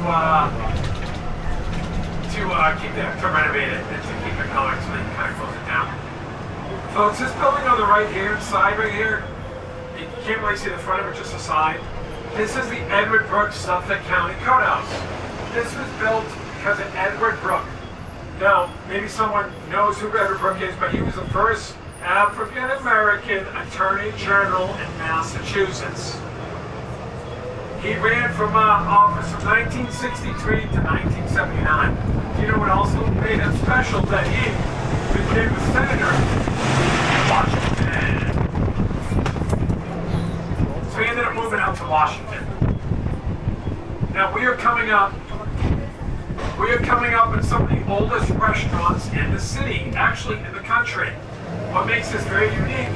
renovate it and to keep it going, so they can kind of close it down. Folks, this building on the right here, side right here, you can't really see the front of it, just the side. This is the Edward Brooke Suffolk County Courthouse. This was built because of Edward Brooke. Now, maybe someone knows who Edward Brooke is, but he was the first African-American Attorney General in Massachusetts. He ran from office from 1963 to 1979. Do you know what also made him special? That he became a senator in Washington. So he ended up moving out to Washington. Now we are coming up in some of the oldest restaurants in the city, actually in the country. What makes this very unique,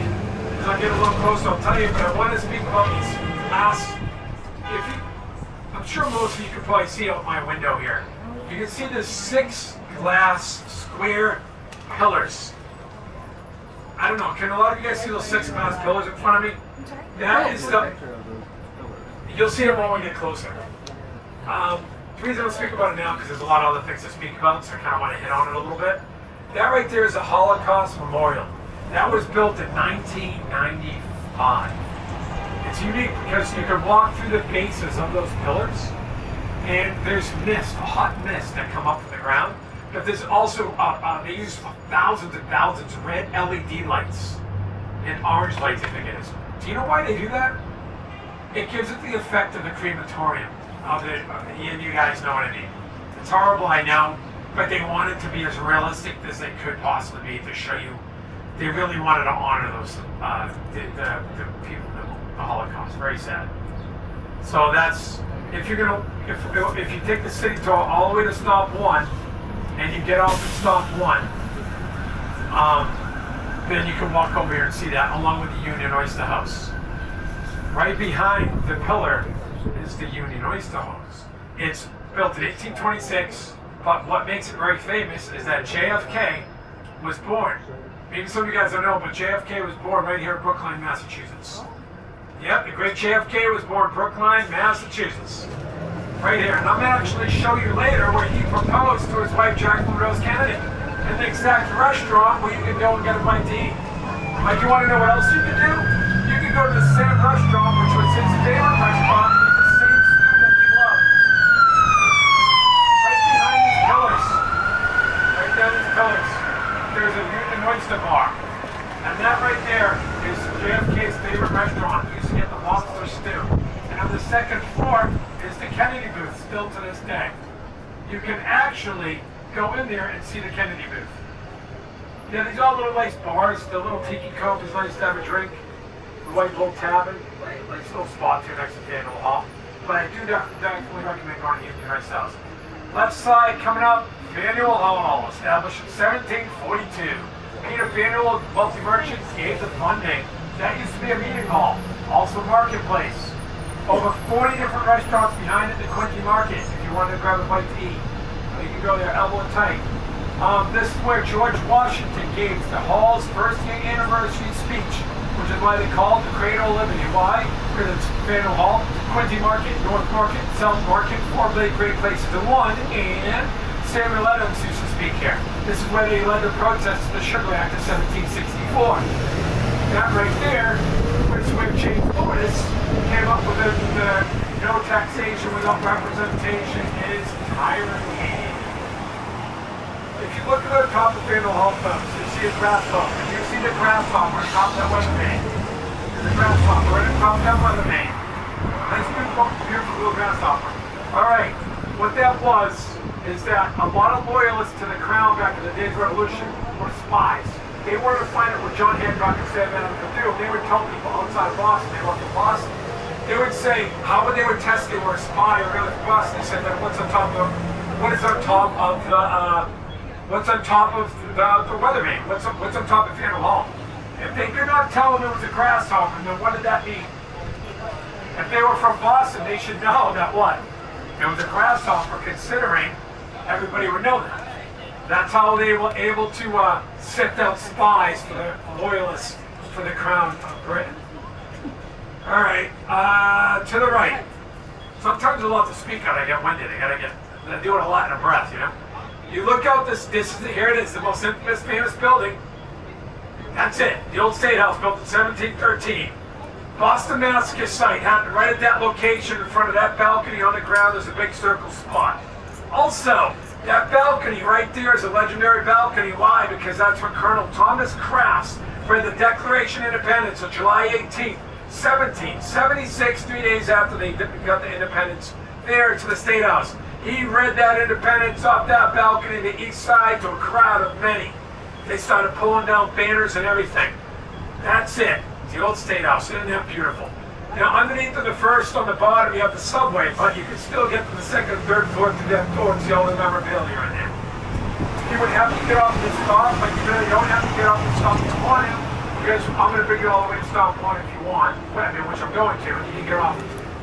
as I get a little closer, I'll tell you, but I want to speak about these last. I'm sure most of you can probably see out my window here. You can see the 6 glass square pillars. I don't know, can a lot of you guys see those 6 glass pillars in front of me? That is the, you'll see them when we get closer. The reason I'll speak about it now, because there's a lot of other things to speak about, so I kind of want to hit on it a little bit. That right there is a Holocaust Memorial. That was built in 1995. It's unique because you can walk through the bases of those pillars, and there's mist, a hot mist that come up from the ground. But there's also, they use thousands and thousands of red LED lights and orange lights, I think it is. Do you know why they do that? It gives it the effect of the crematorium. And you guys know what I mean. It's horrible, I know, but they want it to be as realistic as they could possibly be to show you. They really wanted to honor those the people, the Holocaust. Very sad. So that's, if you're gonna if you take the city tour all the way to stop 1, and you get off at stop 1, then you can walk over here and see that, along with the Union Oyster House. Right behind the pillar is the Union Oyster House. It's built in 1826, but what makes it very famous is that JFK was born. Maybe some of you guys don't know, but JFK was born right here in Brookline, Massachusetts. Yep, the great JFK was born in Brookline, Massachusetts. Right here. And I'm going to actually show you later where he proposed to his wife, Jacqueline Rose Kennedy, in the exact restaurant where you can go and get a bite to eat. But you want to know what else you can do? You can go to the same restaurant, which was his favorite restaurant, and eat the same stew that he loved. Right behind these pillars. Right down these pillars. There's a Union Oyster Bar. And that right there is JFK's favorite restaurant. He used to get the lobster stew. And on the second floor is the Kennedy booth, still to this day. You can actually go in there and see the Kennedy booth. Yeah, these are all little nice bars. The little tiki cove is nice to have a drink. The White Bull Tavern, nice little spot here next to Faneuil Hall. But I do definitely recommend going to Union Rice House. Left side coming up, Faneuil Hall, established in 1742. Peter Faneuil, wealthy merchant, gave the funding. That used to be a meeting hall, also marketplace. Over 40 different restaurants behind it, the Quincy Market, if you wanted to grab a bite to eat. You can go there elbow tight. This is where George Washington gave the hall's first anniversary speech, which is why they call it the Cradle of Liberty. Why? Because it's Faneuil Hall, Quincy Market, North Market, South Market, 4 great places in one, and Samuel Adams used to speak here. This is where they led the protest to the Sugar Act of 1764. That right there, which is where James Lewis came up with the no taxation without representation is tyranny. If you look at the top of Faneuil Hall, folks, you see a grasshopper. If you see the grasshopper on top of that weather vane, there's a grasshopper right on top of that weather vane. Nice, beautiful little grasshopper. All right, what that was is that a lot of loyalists to the crown back in the days of the Revolution were spies. They wanted to find out what John Hancock and Sam Adams could do. They would tell people outside of Boston, they were from Boston. They would say, how would they would test they were a spy or really from Boston? They said, what's on top of the weather vane? What's on top of Faneuil Hall? If they could not tell them it was a grasshopper, then what did that mean? If they were from Boston, they should know that what? It was a grasshopper, considering everybody would know that. That's how they were able to sift out spies for the loyalists for the crown of Britain. All right, to the right. Sometimes a lot to speak on. I get winded. I do it a lot in a breath, you know. You look out here it is, the most infamous, famous building. That's it, the old State House, built in 1713. Boston Massacre site happened right at that location in front of that balcony on the ground. There's a big circle spot. Also, that balcony right there is a legendary balcony. Why? Because that's where Colonel Thomas Crafts read the Declaration of Independence on July 18th, 1776, 3 days after they got the independence, there to the State House. He read that independence off that balcony on the east side to a crowd of many. They started pulling down banners and everything. That's it. It's the old State House. Isn't that beautiful? Now, underneath of the first, on the bottom, you have the subway, but you can still get to the second and third floor through that door and see all the memorabilia in there. You would have to get off the stop, but you really don't have to get off the stop if you want to, because I'm going to bring you all the way to stop 1 if you want, which I'm going to, and you can get off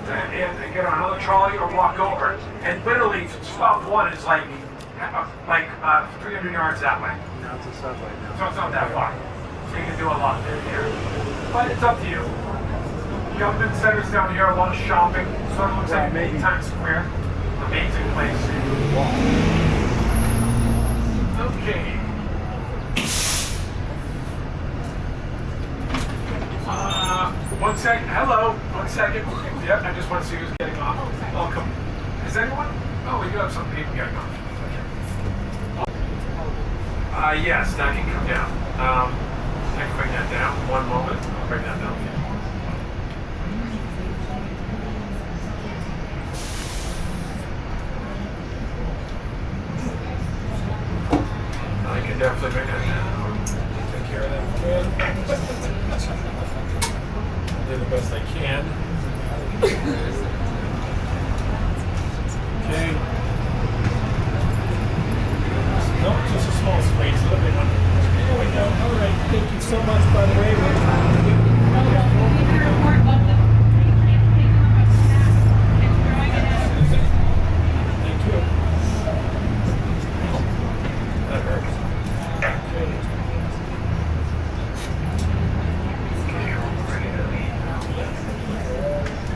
and get on another trolley or walk over. And literally, stop 1 is like 300 yards that way. No, it's a subway now. So it's not that far. So you can do a lot there. But it's up to you. Government centers down here, a lot of shopping. Sort of looks like maybe Times Square. Amazing place. Okay. 1 second. Hello. 1 second. Yep, I just want to see who's getting off. Welcome. Is anyone? Oh, we do have some people getting off. Okay. Yes, that can come down. I can bring that down. 1 moment. I'll bring that down. I can definitely bring that down. Take care of that. I'll do the best I can. Okay. No, just a small space, a little bit under. There we go. All right. Thank you so much, by the way. Thank you. That hurts.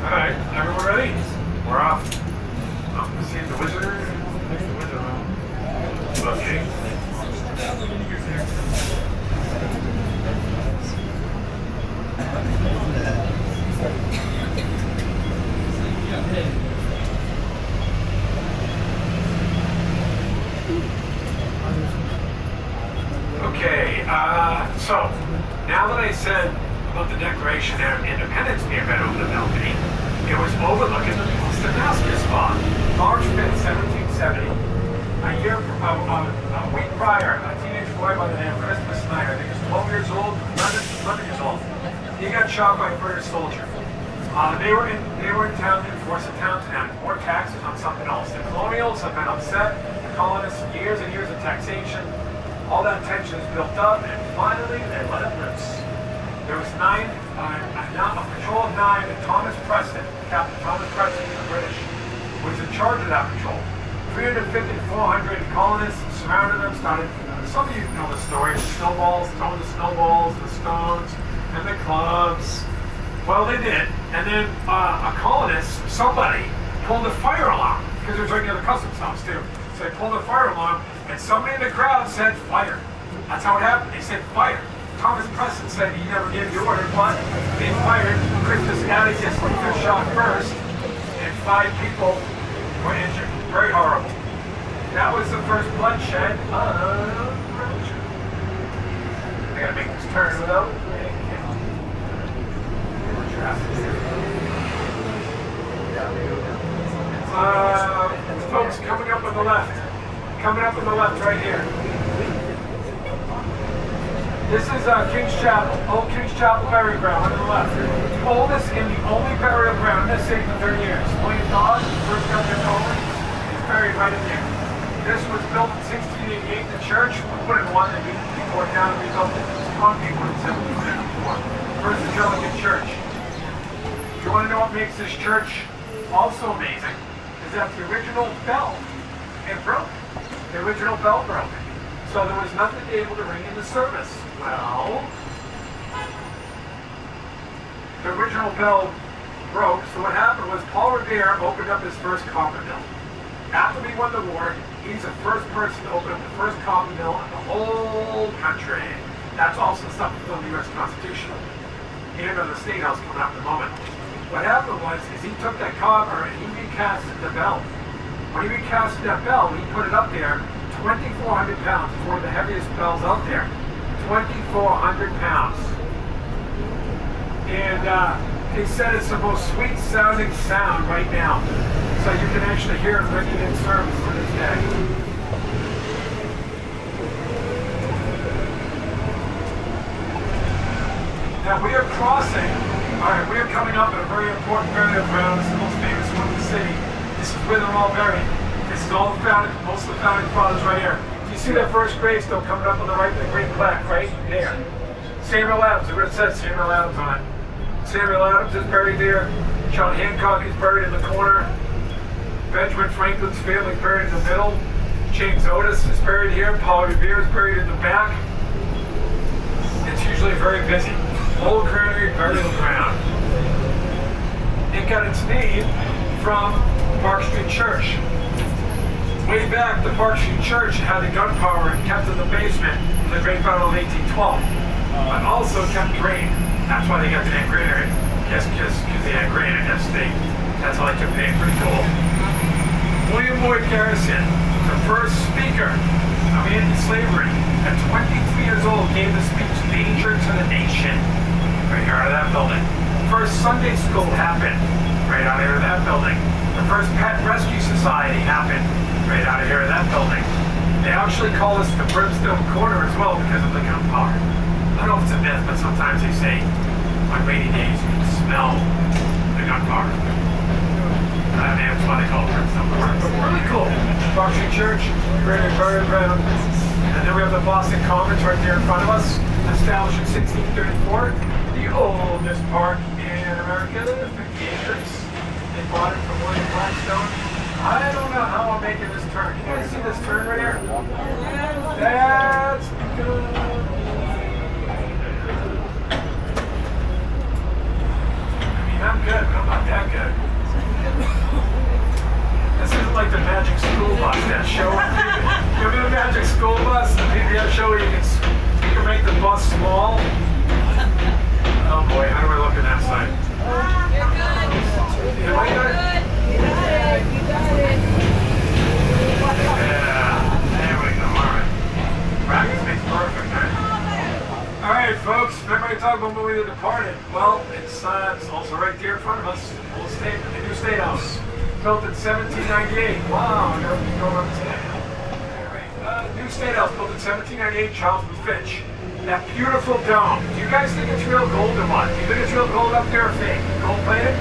All right, everyone ready? We're off. See the wizard. There's the wizard room. Okay. Okay, so now that I said about the Declaration of Independence being read over the balcony, it was overlooking the Saunders Castle. March 5th, 1770. A week prior, a teenage boy by the name of Christopher Snyder, I think he was 12 years old, 11 years old, he got shot by a British soldier. They were in town to enforce a town to add more taxes on something else. The colonials have been upset, the colonists, years and years of taxation. All that tension is built up, and finally they let it loose. There was a patrol of 9, and Thomas Preston, Captain Thomas Preston, the British, was in charge of that patrol. 350 to 400 colonists surrounded them, some of you know the story, the snowballs, throwing the snowballs, the stones, and the clubs. Well, they did, and then a colonist, somebody, pulled a fire alarm, because it was right near the customs house too. So they pulled a fire alarm, and somebody in the crowd said fire. That's how it happened, they said fire. Thomas Preston said he never gave the order, but they fired. Christmas Atticus was shot first, and 5 people were injured. Very horrible. That was the first bloodshed of revolution. I gotta make this turn without. Folks, coming up on the left. Coming up on the left right here. This is King's Chapel, Old King's Chapel burial ground on the left. The oldest and the only burial ground in this city for 30 years. William Dawes, first governor of Trolley, is buried right in there. This was built in 1688, the church. We put in one and we tore it down and rebuilt it. Concrete one in 1754. First Anglican church. If you want to know what makes this church also amazing, is that the original bell, it broke. The original bell broke. So there was nothing able to ring in the service. Well, the original bell broke, so what happened was Paul Revere opened up his first copper mill. After we won the war, he's the first person to open up the first copper mill in the whole country. That's also the stuff that's on the U.S. Constitution. Even though the State House coming up in a moment. What happened was, is he took that copper and he recasted the bell. When he recasted that bell, he put it up there, 2,400 pounds. It's one of the heaviest bells out there. 2,400 pounds. And he said it's the most sweet sounding sound right now. So you can actually hear it ringing in service to this day. Now we are crossing, we are coming up at a very important burial ground. It's the most famous one in the city. This is where they're all buried. This is all the founding, most of the founding fathers right here. You see that first gravestone coming up on the right, the green plaque right there. Samuel Adams, look what it says, Samuel Adams on it. Samuel Adams is buried there. John Hancock is buried in the corner. Benjamin Franklin's family is buried in the middle. James Otis is buried here. Paul Revere is buried in the back. It's usually very busy. Old Granary Burial Ground. It got its name from Park Street Church. Way back, the Park Street Church had the gunpowder kept in the basement in the Great Battle of 1812, but also kept grain. That's why they got the name Granary. Yes, because they had grain, I guess. That's how they kept paying. Pretty cool. William Lloyd Garrison, the first speaker of anti-slavery, at 23 years old, gave the speech "Danger to the Nation." Right here out of that building. First Sunday school happened right out here in that building. The first Pet Rescue Society happened right out of here in that building. They actually call this the Brimstone Corner as well because of the gunpowder. I don't know if it's a myth, but sometimes they say on rainy days you can smell the gunpowder. That's why they call it Brimstone Court. But really cool. Boston Church, very, very, very. And then we have the Boston Commons right there in front of us, established in 1634. The oldest park in America, 50 acres. They bought it from William Blackstone. I don't know how I'm making this turn. You guys see this turn right here? That's good. I'm good, but I'm not that good. This isn't like the Magic School Bus, that show. Remember the Magic School Bus? The PBS show where you can make the bus small? Oh boy, how do I look at that side? You're good. Am I good? You got it. Yeah, there we go, alright. Practice makes perfect, right? Alright folks, remember I talked about the movie The Departed? Well, it's also right there in front of us. The new State House. Built in 1798. Wow, I never go up to that. Anyway, new State House built in 1798, Charles and Fitch. That beautiful dome. Do you guys think it's real gold or what? Do you think it's real gold up there or fake? Gold plated?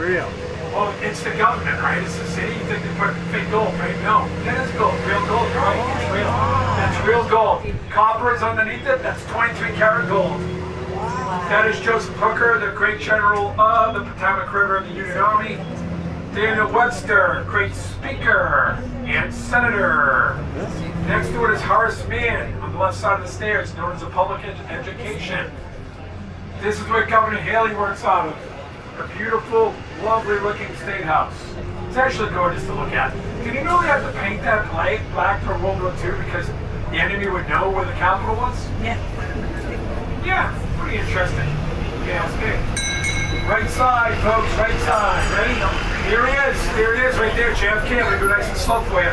Real. Well, it's the government, right? It's the city. You think they put fake gold, right? No. That is gold. Real gold, right? It's real. That's real gold. Copper is underneath it. That's 23 karat gold. That is Joseph Hooker, the great general of the Potomac River of the Union Army. Daniel Webster, great speaker and senator. Next to it is Horace Mann on the left side of the stairs, known as a public education. This is where Governor Haley works out of. A beautiful, lovely looking state house. It's actually gorgeous to look at. Did you know they had to paint that black for World War II because the enemy would know where the capital was? Yeah. Yeah, pretty interesting. Yeah, it's big. Right side, folks, right side. Ready? Here he is. There he is, right there, JFK. I'm going to do nice and slow for you.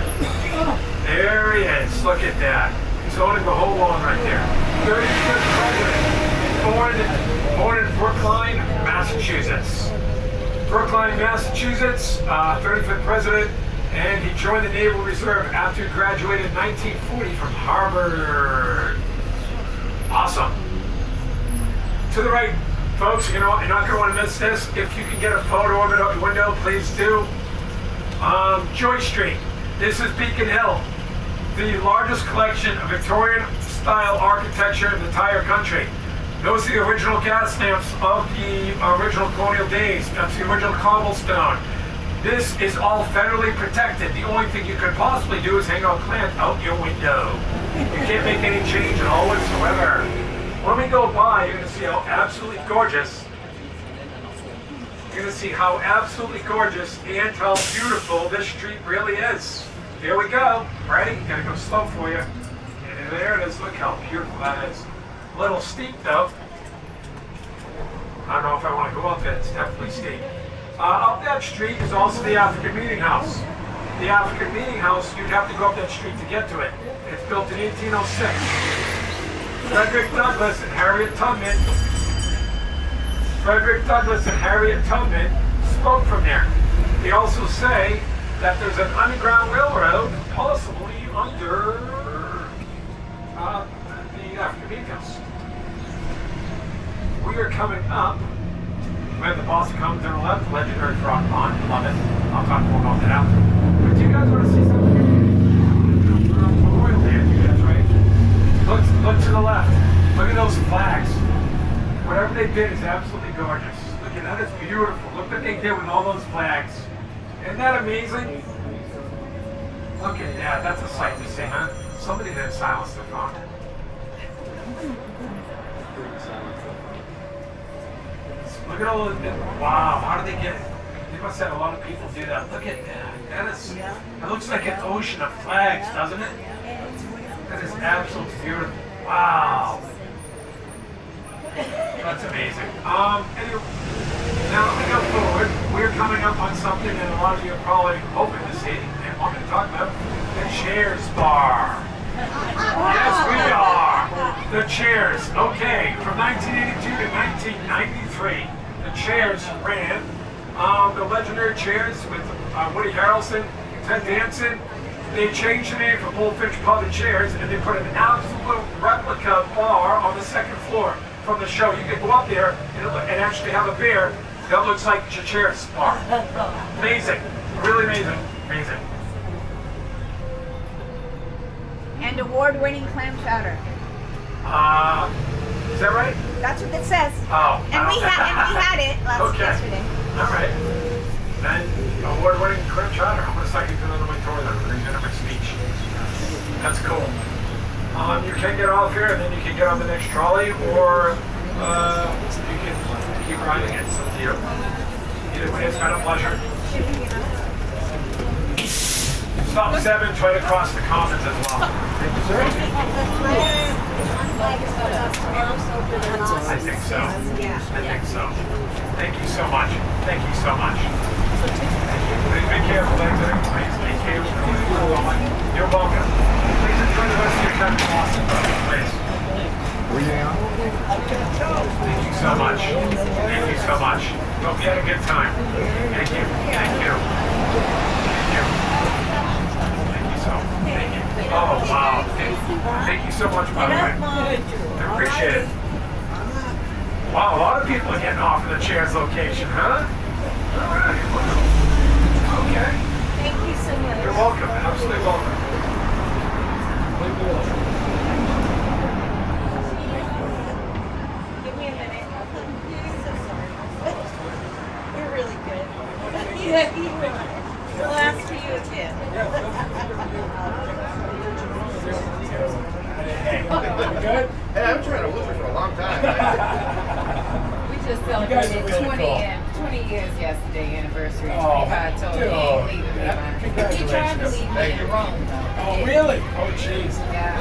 There he is. Look at that. He's holding the whole lawn right there. 35th president. Born in Brookline, Massachusetts. Brookline, Massachusetts, 35th president, and he joined the Naval Reserve after he graduated in 1940 from Harvard. Awesome. To the right, folks, you're not going to want to miss this. If you can get a photo of it out the window, please do. Joy Street. This is Beacon Hill, the largest collection of Victorian-style architecture in the entire country. Those are the original gas stamps of the original colonial days. That's the original cobblestone. This is all federally protected. The only thing you could possibly do is hang a plant out your window. You can't make any change at all whatsoever. When we go by, you're going to see how absolutely gorgeous. You're going to see how absolutely gorgeous and how beautiful this street really is. Here we go. Ready? Gotta go slow for you. And there it is. Look how beautiful that is. A little steep though. I don't know if I want to go up it. It's definitely steep. Up that street is also the African Meeting House. The African Meeting House, you'd have to go up that street to get to it. It's built in 1806. Frederick Douglass and Harriet Tubman. Frederick Douglass and Harriet Tubman spoke from there. They also say that there's an underground railroad, possibly under the African Meeting House. We are coming up. We have the Boston Commons on the left, the legendary Frog Pond. Love it. I'll talk more about that after. But do you guys want to see something? Memorial Day, you guys, right? Look to the left. Look at those flags. Whatever they did is absolutely gorgeous. Look at that, it's beautiful. Look what they did with all those flags. Isn't that amazing? Look at that, that's a sight to see, huh? Somebody didn't silence their phone. Look at all the, wow, how did they get it? They must have a lot of people do that. Look at that. That is, it looks like an ocean of flags, doesn't it? That is absolutely beautiful. Wow. That's amazing. Anyway, now let me go forward. We're coming up on something that a lot of you are probably hoping to see and want me to talk about. The Chairs Bar. Yes, we are. The Chairs. Okay, from 1982 to 1993, the Chairs ran the legendary Chairs with Woody Harrelson, Ted Danson. They changed the name from Bullfinch Pub and Chairs, and they put an absolute replica bar on the second floor from the show. You could go up there and actually have a beer That looks like Chachair's bar. Amazing. Really amazing. Amazing. And award-winning clam chowder. Is that right? That's what it says. Oh. And we had it yesterday. All right. And award-winning clam chowder. I'm gonna start using it on my tour. I'm reading my speech. That's cool. You can get off here, and then you can get on the next trolley, or you can keep riding it. It's up to you. Either way, it's been a pleasure. Stop 7's right across the commons as well. Thank you, sir. I think so. I think so. Thank you so much. Thank you so much. Please be careful, exiting. Please be careful. You're welcome. Please enjoy the rest of your time in Boston, please. Were you on? Thank you so much. Thank you so much. Hope you had a good time. Thank you. Thank you. Thank you. Thank you so much. Thank you. Oh, wow. Thank you so much, by the way. I appreciate it. Wow, a lot of people are getting off of the chair's location, huh? All right. Okay. Thank you so much. You're welcome. Absolutely welcome. Give me a minute. I'm so sorry. You're really good. Yeah, you are. We'll ask for you again. Good? Hey, I've been trying to lose her for a long time. We just guys are celebrated really 20, cool. 20 years yesterday, anniversary. Oh, 25 told me dude. he ain't leaving me behind. He tried to Congratulations. leave me Thank in you. Rome, though. Oh, really? Oh, jeez. Yeah.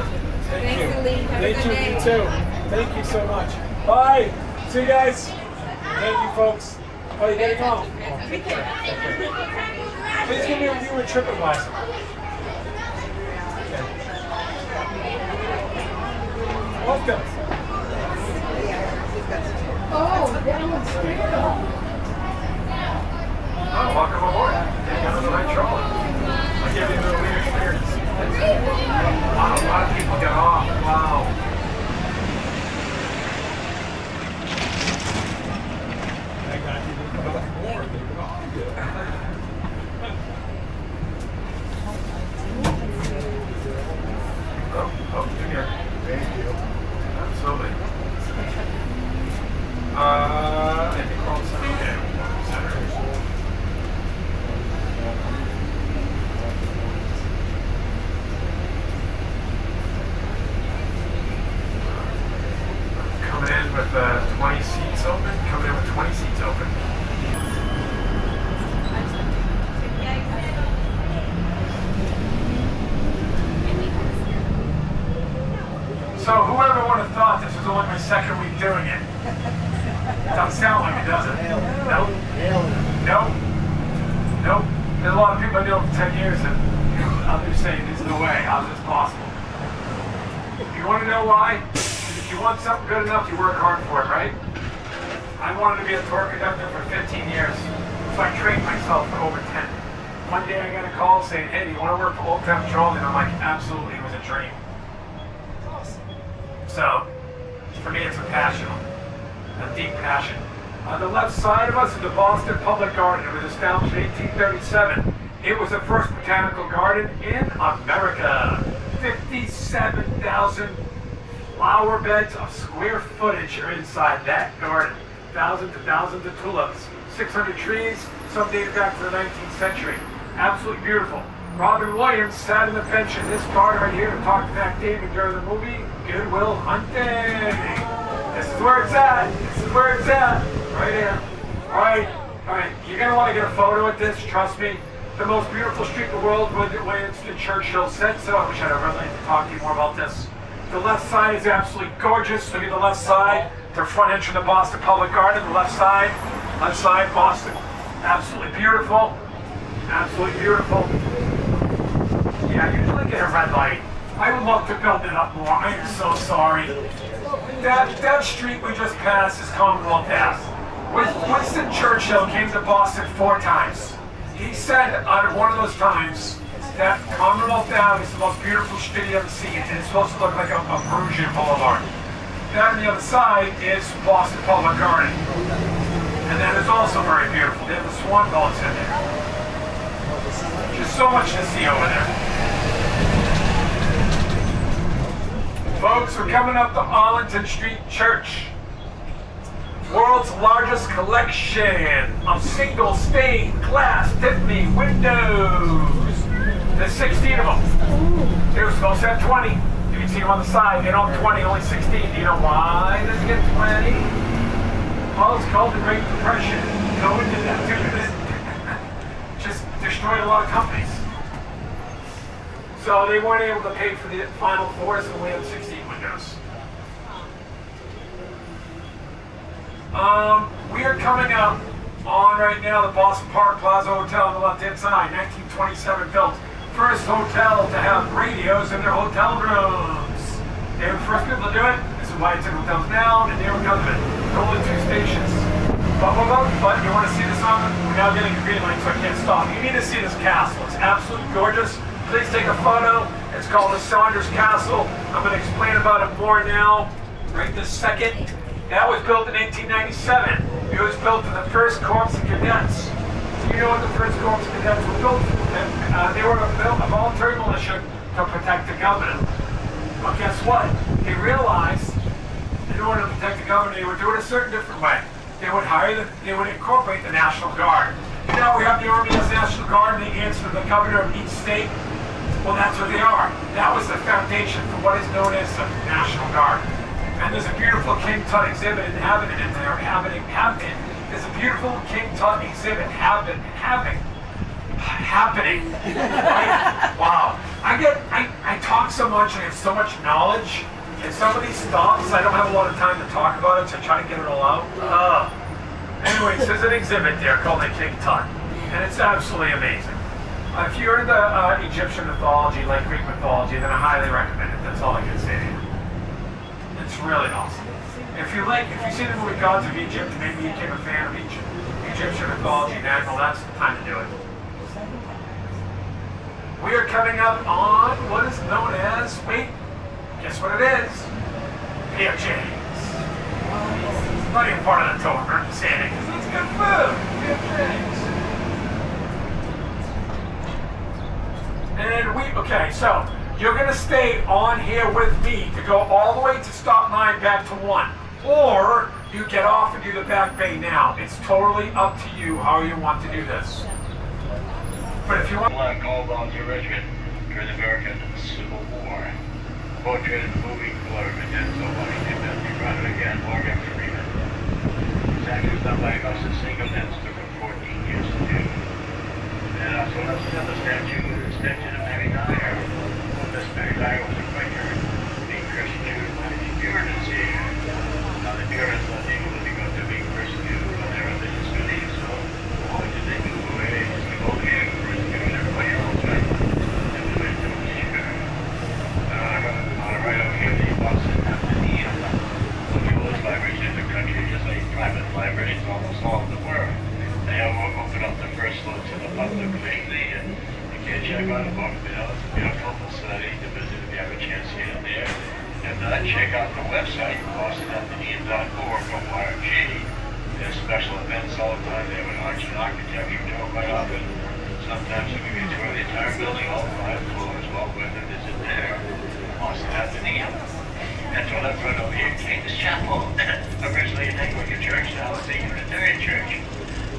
Thank Thanks, you. Lee. Have a Thank good you, day. you too. Thank you so much. Bye. See you guys. Thank you, folks. Oh, you getting off? Oh, take care. Take care. Please give me a review and TripAdvisor. Okay. Welcome. Oh, downstairs. Oh, welcome aboard. Take on the night trolley. I'll give you a little weird experience. Wow, a lot of people get off. Wow. Oh, you're here. Thank you. Absolutely. I think we're all set. Okay, center. Coming in with 20 seats open. Coming in with 20 seats open. So whoever would have thought this was only my second week doing it? Doesn't sound like it, does it? Nope. Nope. Nope. There's a lot of people I know for 10 years and I'm just saying there's no way. How's this possible? You want to know why? If you want something good enough, you work hard for it, right? I wanted to be a tour conductor for 15 years, so I trained myself for over 10. One day I got a call saying, hey, do you want to work for Old Town Trolley? And I'm like, absolutely, it was a dream. So, for me, it's a passion, a deep passion. On the left side of us is the Boston Public Garden. It was established in 1837. It was the first botanical garden in America. 57,000 flower beds of square footage are inside that garden. Thousands and thousands of tulips. 600 trees, some dating back to the 19th century. Absolutely beautiful. Robin Williams sat in the bench in this garden right here to talk to Matt Damon during the movie Good Will Hunting. This is where it's at. This is where it's at. Right here. Alright. You're going to want to get a photo with this, trust me. The most beautiful street in the world, Winston Churchill said so. I wish I had a really to talk to you more about this. The left side is absolutely gorgeous. Look at the left side. The front entrance of the Boston Public Garden. The left side, Boston. Absolutely beautiful. Absolutely beautiful. Yeah, you usually get a red light. I would love to build it up more. I am so sorry. That street we just passed is Commonwealth Ave. Winston Churchill came to Boston 4 times. He said on one of those times that Commonwealth Ave is the most beautiful street you ever see, and it's supposed to look like a Peruvian boulevard. That on the other side is Boston Public Garden. And that is also very beautiful. They have the swan boats in there. Just so much to see over there. Folks, we're coming up to Arlington Street Church. World's largest collection of single stained glass Tiffany windows. There's 16 of them. They were supposed to have 20. You can see them on the side. They don't have 20, only 16. Do you know why they get 20? Well, it's called the Great Depression. No one did that too. Just destroyed a lot of companies. So they weren't able to pay for the final floors, and we had 16 windows. We are coming up on right now the Boston Park Plaza Hotel on the left-hand side, 1927 built. First hotel to have radios in their hotel rooms. They were the first people to do it. This is why it's in hotels now, and they were because of it. Only 2 stations. But you want to see this on? We're now getting a green light, so I can't stop. You need to see this castle. It's absolutely gorgeous. Please take a photo. It's called the Saunders Castle. I'm going to explain about it more now, right this second. That was built in 1897. It was built for the First Corps of Cadets. Do you know what the First Corps of Cadets were built for? They were a voluntary militia to protect the government. But guess what? They realized in order to protect the government, they would do it a certain different way. They would incorporate the National Guard. Now we have the Army as National Guard, and they answer to the governor of each state. Well, that's what they are. That was the foundation for what is known as the National Guard. And there's a beautiful King Tut exhibit inhabited in there. There's a beautiful King Tut exhibit happening. Right? Wow. I talk so much and I have so much knowledge. And some of these stops, I don't have a lot of time to talk about it, so I try to get it all out. Anyways, there's an exhibit there called the King Tut. And it's absolutely amazing. If you're into Egyptian mythology, like Greek mythology, then I highly recommend it. That's all I can say to you. It's really awesome. If you see the movie Gods of Egypt, maybe you became a fan of Egyptian mythology, well, that's the time to do it. We are coming up on what is known as, guess what it is? PFJs. Not even part of the tour, I'm just saying it because it's good food. PFJs. And okay, so you're going to stay on here with me to go all the way to stop 9 back to 1. Or you get off and do the back bay now. It's totally up to you how you want to do this. But if you want... Call volunteer regiment during the American Civil War. Portrait in the movie Glory and Denzel Washington, Bentley, Robert again, Morgan Freeman. It's actually done by Augustus Singham and took him 14 years to do. And also let's another statue of Mary Dyer. This Mary Dyer was a Quaker, being persecuted by the Puritans here. Now the Puritans were able to go to being persecuted by their religious beliefs, so what did they do? They just go here and persecute everybody else, right? And we went to here. On the right over here, the Boston Athenaeum, one of the oldest libraries in the country, just like private libraries almost all over the world. They have opened up the first floor to the public lately, and you can check out a book, it's a beautiful facility to visit if you have a chance here and there. And check out the website, bostonathenaeum.org. There's special events all the time. They have an arts and architecture show quite often. Sometimes we can tour the entire building, all 5 floors, well worth a visit there. Boston Athenaeum. And to left front over here, King's Chapel. Originally an Anglican church, now it's a Unitarian church.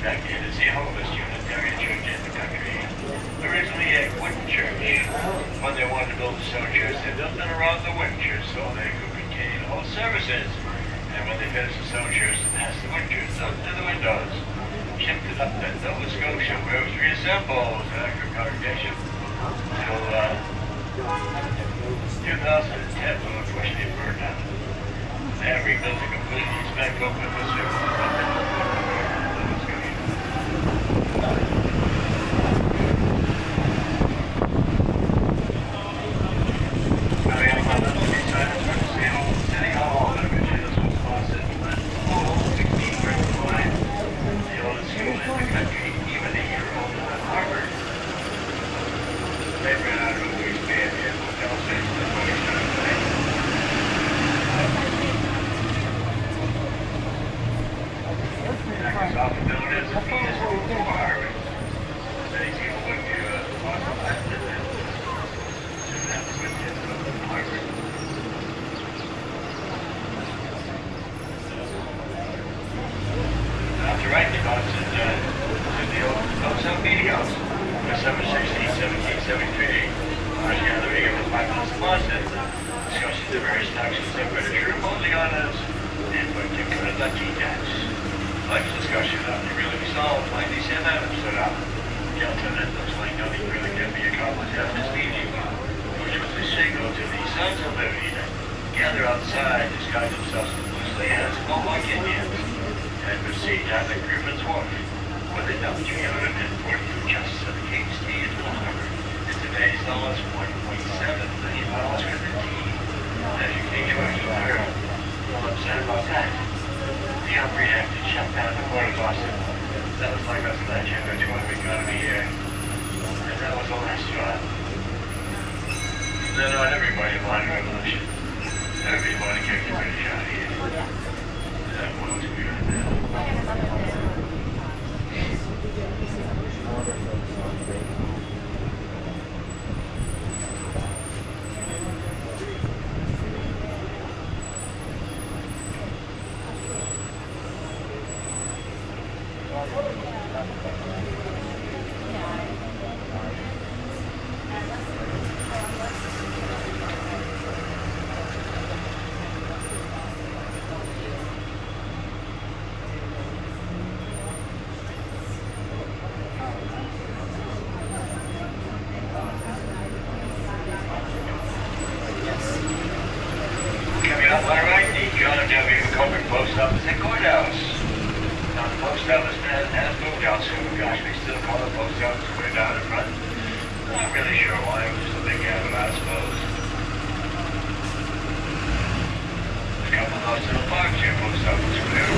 Back then, it's the oldest Unitarian church in the country. Originally a wooden church. When they wanted to build a stone church, they built it around the wooden church so they could contain all services. And when they finished the stone church, they passed the wooden church up to the windows. Shipped it up to Nova Scotia, where it was reassembled after congregation until 2010, when unfortunately it burned out. They have rebuilt it completely. It's back open this year. The various taxes that British are imposing on us, in particular the tea tax. Much discussion on the really solved by the Sam Adams stood up. Gentlemen, it looks like nothing really can be accomplished after this meeting, which was a signal to the sons of liberty to gather outside, disguise themselves loosely as Mohawk Indians, and proceed down the Griffin's Wharf, where they dumped 342 chests of the King's tea into the harbor. In today's dollars, $1.7 million worth of tea. As you can heard, well upset about that. The unreacted shut down the port of Boston. That was like us that January 20 economy here. And that was the last straw. Then on everybody wanted a revolution. Everybody kicked the British out of here. That was weird now. Coming up, all right, the John W. Coburn Post Office at Courthouse. Now, the post office has moved out, so gosh, we still call the post office way down in front. Not really sure why, it was just a big habit, I suppose. There's a couple of nice little parks here, post office square.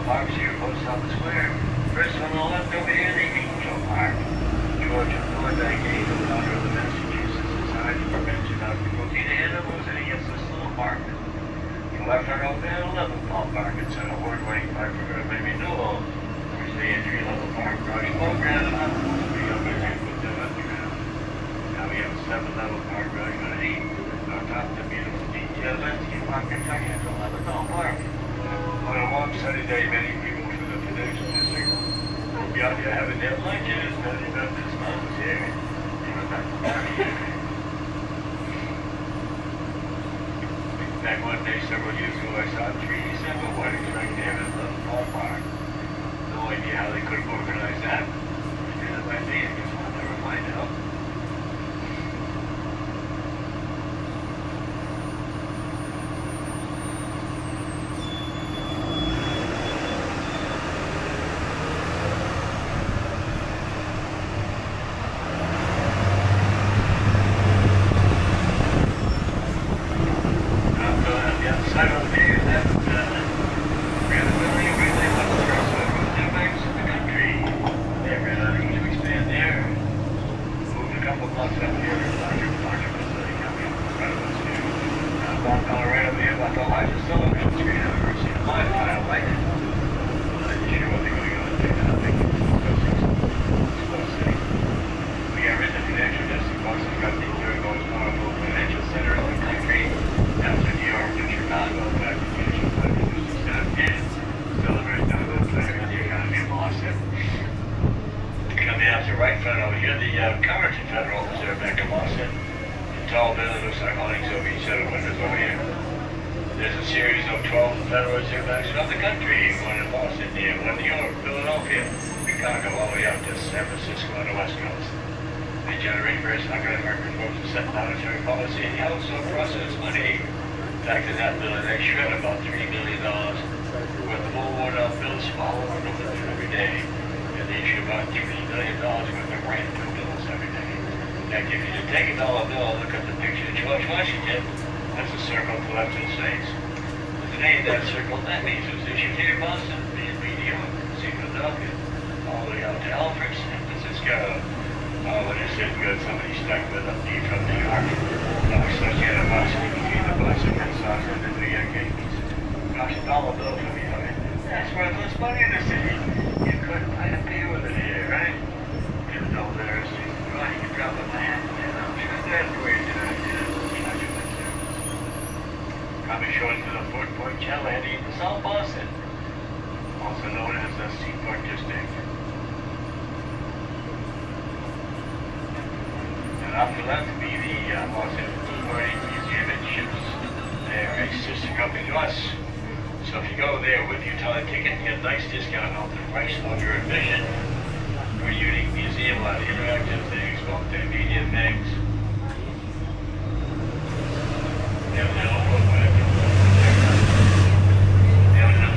Parks here, Post Office Square. First one on the left over here, the Angel Park. George Thorndike, the founder of the Massachusetts Society for Prevention of Cruelty to Animals, and he gets this little park. The left hand over there, 11 Paul Park. It's an award-winning park for urban renewal, which the entry-level park brush program is supposed to be over here with the underground. Now we have a 7-level park brush on 8. On top of the beautiful detailed landscape park in Kentucky, 11 Paul Park. On a warm sunny day, many people from the Peninsula District will be out here having their lunches, studying up this mountains here. Back one day, several years ago, I saw 3 December weddings right there in the ballpark. No idea how they could have organized that. They did it by me, I guess we'll never find out. out to right front over here, the current Federal Reserve Bank of Boston. The tall building looks like awnings over each set of windows over here. There's a series of 12 Federal Reserve Banks around the country, one in Boston, here, one in New York, Philadelphia, Chicago, all the way up to San Francisco on the West Coast. They generate various economic reports and set monetary policy, and they also process money. In fact, in that building, they shred about $3 million worth of old worn-out bills following over them every day. And they issue about $3 million worth of brand new bills every day. In fact, if you take a dollar bill and look at the picture of George Washington, that's a circle collapsing states. With the name of that circle, that means it was issued here in Boston, in New York, Philadelphia, all the way out to Alfred, San Francisco. Oh, when it said good, somebody stuck with a thief from New York. Such animosity between the Boston Red Sox and the New York Yankees. Gosh, a dollar bill from you, that's worth less money in the city. You couldn't buy a beer with it here, right? Even though there's, well, you can drop a man, and I'm sure that's where you coming short to the Fort Point Chalet in South Boston, also known as the Seaport District. And after that to be the Boston Marine Museum and Ships. They're a sister company to us. So if you go there with your Trolley ticket, you get a nice discount off the price of your admission. For a unique museum, a lot of interactive things, both their media things.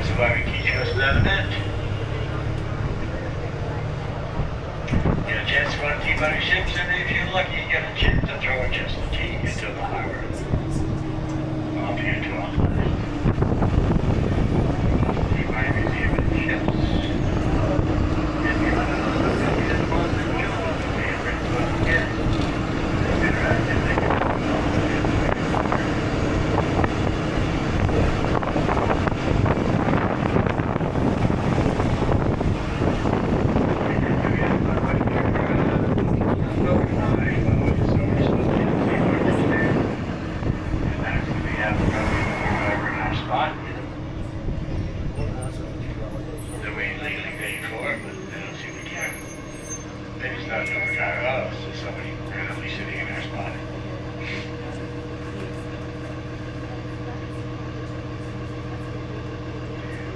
Surviving teachers for that event. Get a chance to run a team on your ships, and if you're lucky, you get a chance to throw a chest of tea into the harbor. Off here to our team on your museum and ships. And you're on the Boston Children's Museum, where it's supposed to get interactive things.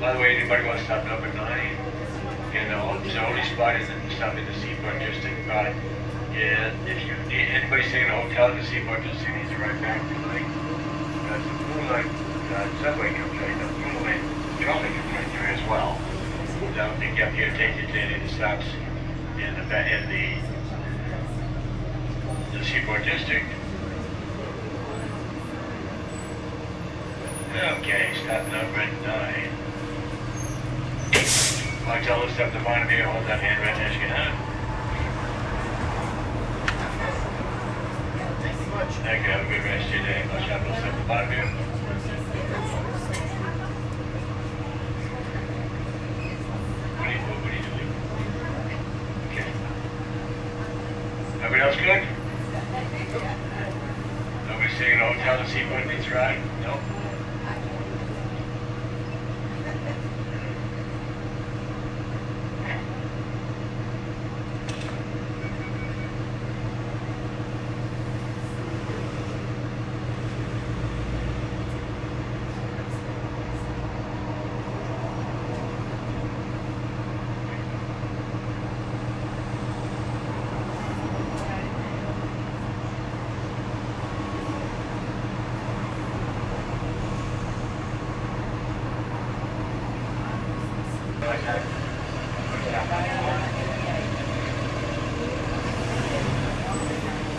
By the way, anybody wants to stop number 9? You know, it's the only spot in the Seaport District. Yeah, if you need anybody staying in a hotel in the Seaport District, needs to right back to like the blue line subway comes right now. The blue line trolley comes right through as well. That'll pick you up here, take you to any of the stops in the Seaport District. Okay, stop number 9. Like tell us up the bottom here, hold that hand right as you can have. Thank you much. Thank you, have a good rest of your day. I'll shop those up the bottom here. What are you doing? Okay. Everybody else good? Nobody staying in a hotel to see what needs a ride? No?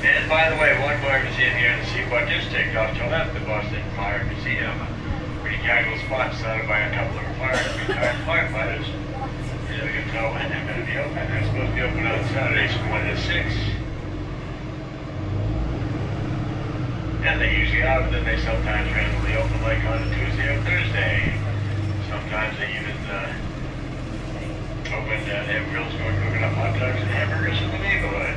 And by the way, one more museum here in the Seaport District, off to the left, the Boston Fire Museum. Pretty casual spot started by a couple of retired firefighters. As you can tell when they're going to be open. They're supposed to be open on Saturdays from 1 to 6. And they usually are, but then they sometimes randomly open like on a Tuesday or Thursday. Sometimes they even open, they have grills going cooking up hot dogs and hamburgers in the neighborhood.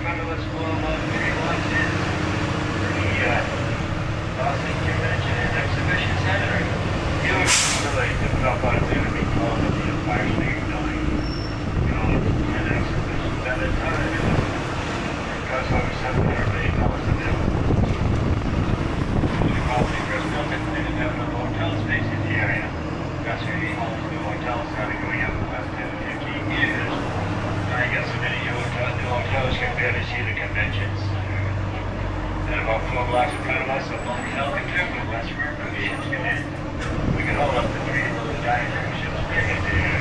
front of us below Mary Watson, the Boston Convention and Exhibition Center. You know, really difficult part of the called the Empire State Building. You know, an exhibition at a time. It costs over $700 million to do. The property first built it, they didn't have enough hotel space in the area. That's why all the new hotels started going up in the last 10 to 15 years. I got so many new hotels compared to see the conventions. And about 4 blocks in front of us, a hotel contribute. That's where cruise ships come in. We can hold up to 3 little giant cruise ships big in there.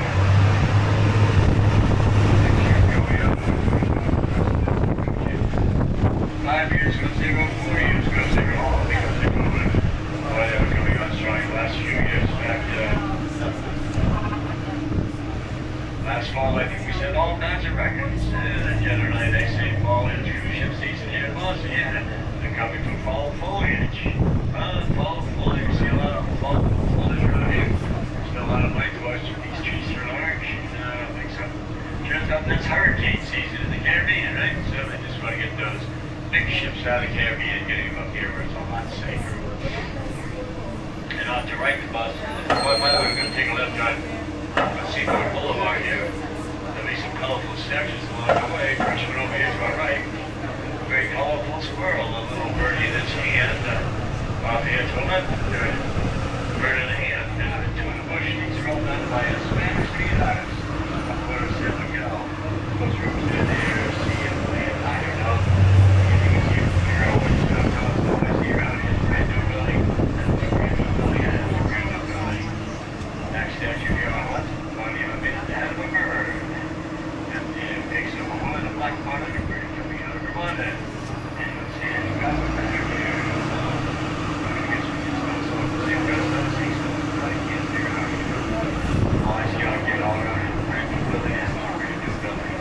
5 years go zero, 4 years go zero, all because they're moving. Boy, they were coming on strong the last few years back. Last fall, I think we set all kinds of records. Generally, they say fall is cruise ship season here in Boston. Yeah, they're coming from fall foliage. Fall foliage. See a lot of fall foliage around here. Still a lot of light to watch these trees turn orange. No, I don't think so. Turns out that's hurricane season in the Caribbean, right? So they just want to get those big ships out of the Caribbean and getting them up here where it's a lot safer. And off to right to Boston. By the way, we're going to take a left drive. Seaport Boulevard here. There'll be some colorful statues along the way. First one over here to our right. A very colorful squirrel, a little birdie in its hand. Off here to the left, bird in the hand. And two in the bush. These are all done by a Spanish street artist. Of course, San Miguel. Those rooms in there, see and play and I don't know. You can always tell us here out here. Brand new building. That's a brand new building. And a brand new building. Next statue here on what? Out of a bird. And it takes a woman, a black part of the bird coming out of her mother. And you'll see it, you've got one back here. I'm going to get some stuff, so the same rest of the season, I can't figure out how to do it. All I see on get all around it, brand new building, and it's a brand new building.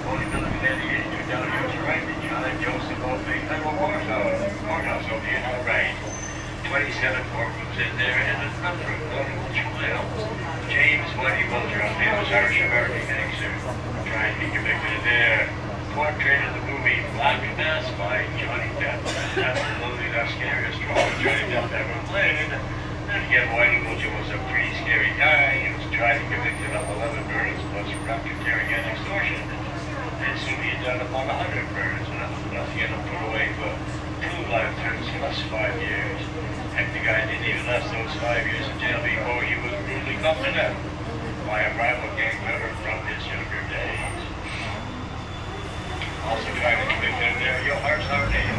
Only building in the 82 down here to the right, and John and Joseph both the federal courthouse over here to the right. 27 courtrooms in there, and a number of notable trials. James Whitey Wilcher, a famous Irish-American gangster, trying to be convicted in there. Portrait of the movie Black Mass by Johnny Depp. Absolutely the scariest role Johnny Depp ever played. And again, Whitey Wilcher was a pretty scary guy. He was tried and convicted of 11 murders plus racketeering and extortion. And soon he had done about 100 murders. Enough to get him put away for 2 life terms plus 5 years. Heck, the guy didn't even last those 5 years in jail before he was brutally cut to death by a rival gang member from his younger days. Also trying to convict him there, your heart's our name.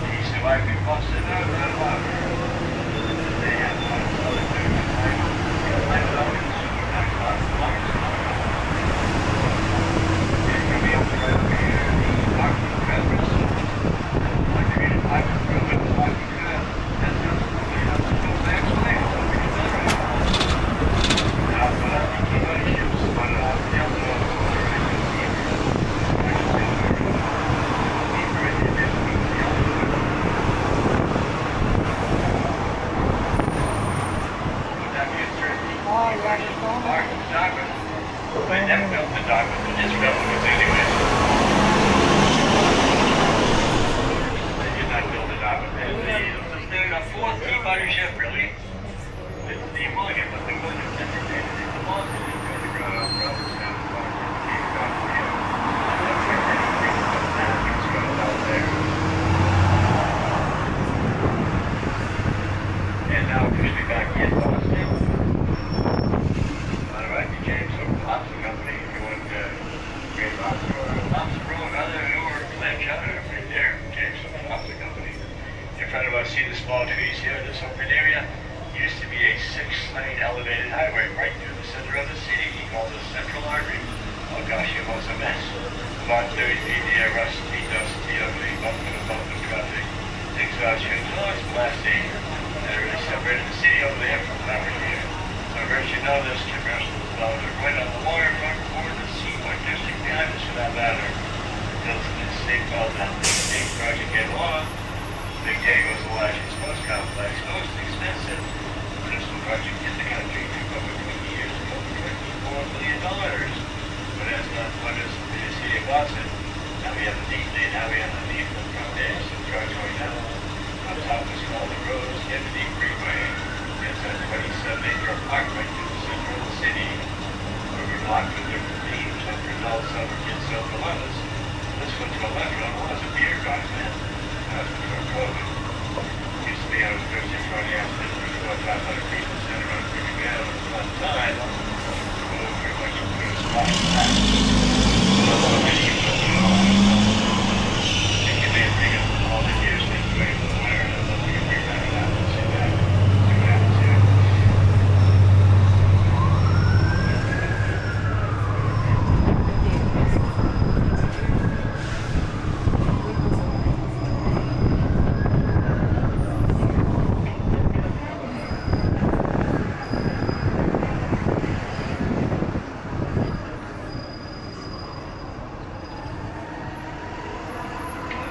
He survived being busted out of that water. They had one other dude. I love it. It can be up right over here. The Arctic Peppers. Like to read it, I can prove it. I can do it. That's absolutely how to go back to it. Now, but I think he got ships, but the other one was over right to see it. I can see it. Deeper in the distance, the other one. Would that be a certainty? Oh, yeah, it's all right. The document. They never built the document, but this building was anyway. They did not build the document. They're a fourth deep-water ship, really. It's the William, but the William designated it the Boston. It's going to go to Robertstown, and now officially back in Boston. All right, the James Hook Lobster Company. If you want great lobster or lobster roll, another newer clam chowder right there. James Hook Lobster Company. In front of us, see the small trees here. This open area used to be a 6-lane elevated highway right through the center of the city. He called it Central Artery. Oh gosh, it was a mess. About 30 feet near rusty, dusty, ugly, bumping traffic. Exhaust fumes, oh, it's blasting. They really separated the city over there from over here. So of course you know this traversal is right on the waterfront or the Seaboard District behind us for that matter. Until the state called that the state project came along. Big Day was the largest sports complex, most expensive municipal project in the country. Took over 20 years ago for $24 million. But as not funded for the city of Boston, now we have the deep day, now we have the deep from days, so the cars going down. On top of this all the roads, you have the deep freeway. It's a 27-acre park right through the center of the city. Where we blocked with different themes, and for adults, summer kids, sell dilemmas. This one to 11 was a beer garden. That was before COVID. Used to be I was Thursday, Friday afternoon, before 500 people sat around drinking beer at one time. Oh, very much a good spot for that. It can be a big all the years things way from the winter, and I love to get big back out and see that. See what happens here.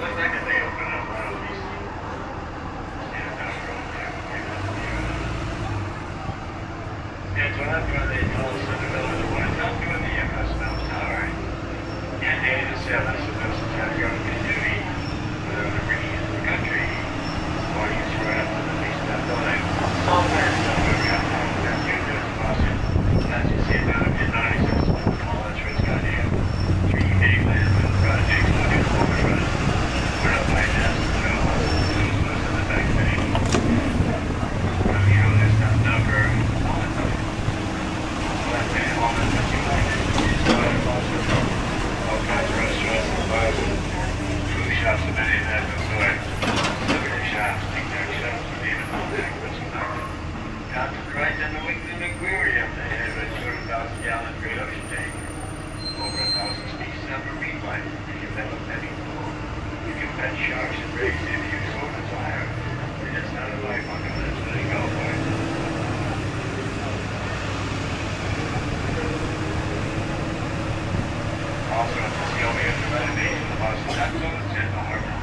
Looks like they open up one of these. Yeah, down the road there. Yeah, so that's why they told us in the middle of the winter, not doing the U.S. Tower. And they just said, this is those that are going to be duty. Whether they're bringing it to the country, or you throw it up to the least that building. All that stuff we got home, that's good news, Boston. As you see about it, mid-90s, all that's where it's got here. 3 big land with the projects, looking forward to it. We're not by now, so most of the back thing. You know, there's that number, all that stuff. All that stuff you like. All kinds of restaurants and bars and food shops and many of that sort. Souvenir shops, tic-tac shops, and even all that Christmas market. Down to the right, then the Wington Aquarium. They have a 200,000-gallon great ocean tank. Over 1,000 species of marine life. You can bet on many. You can pet sharks and raise if you so desire. It's not a life on it, let's let it go, boys. Also, at the Sylvia renovation, the Boston Castle, it's in the harbor.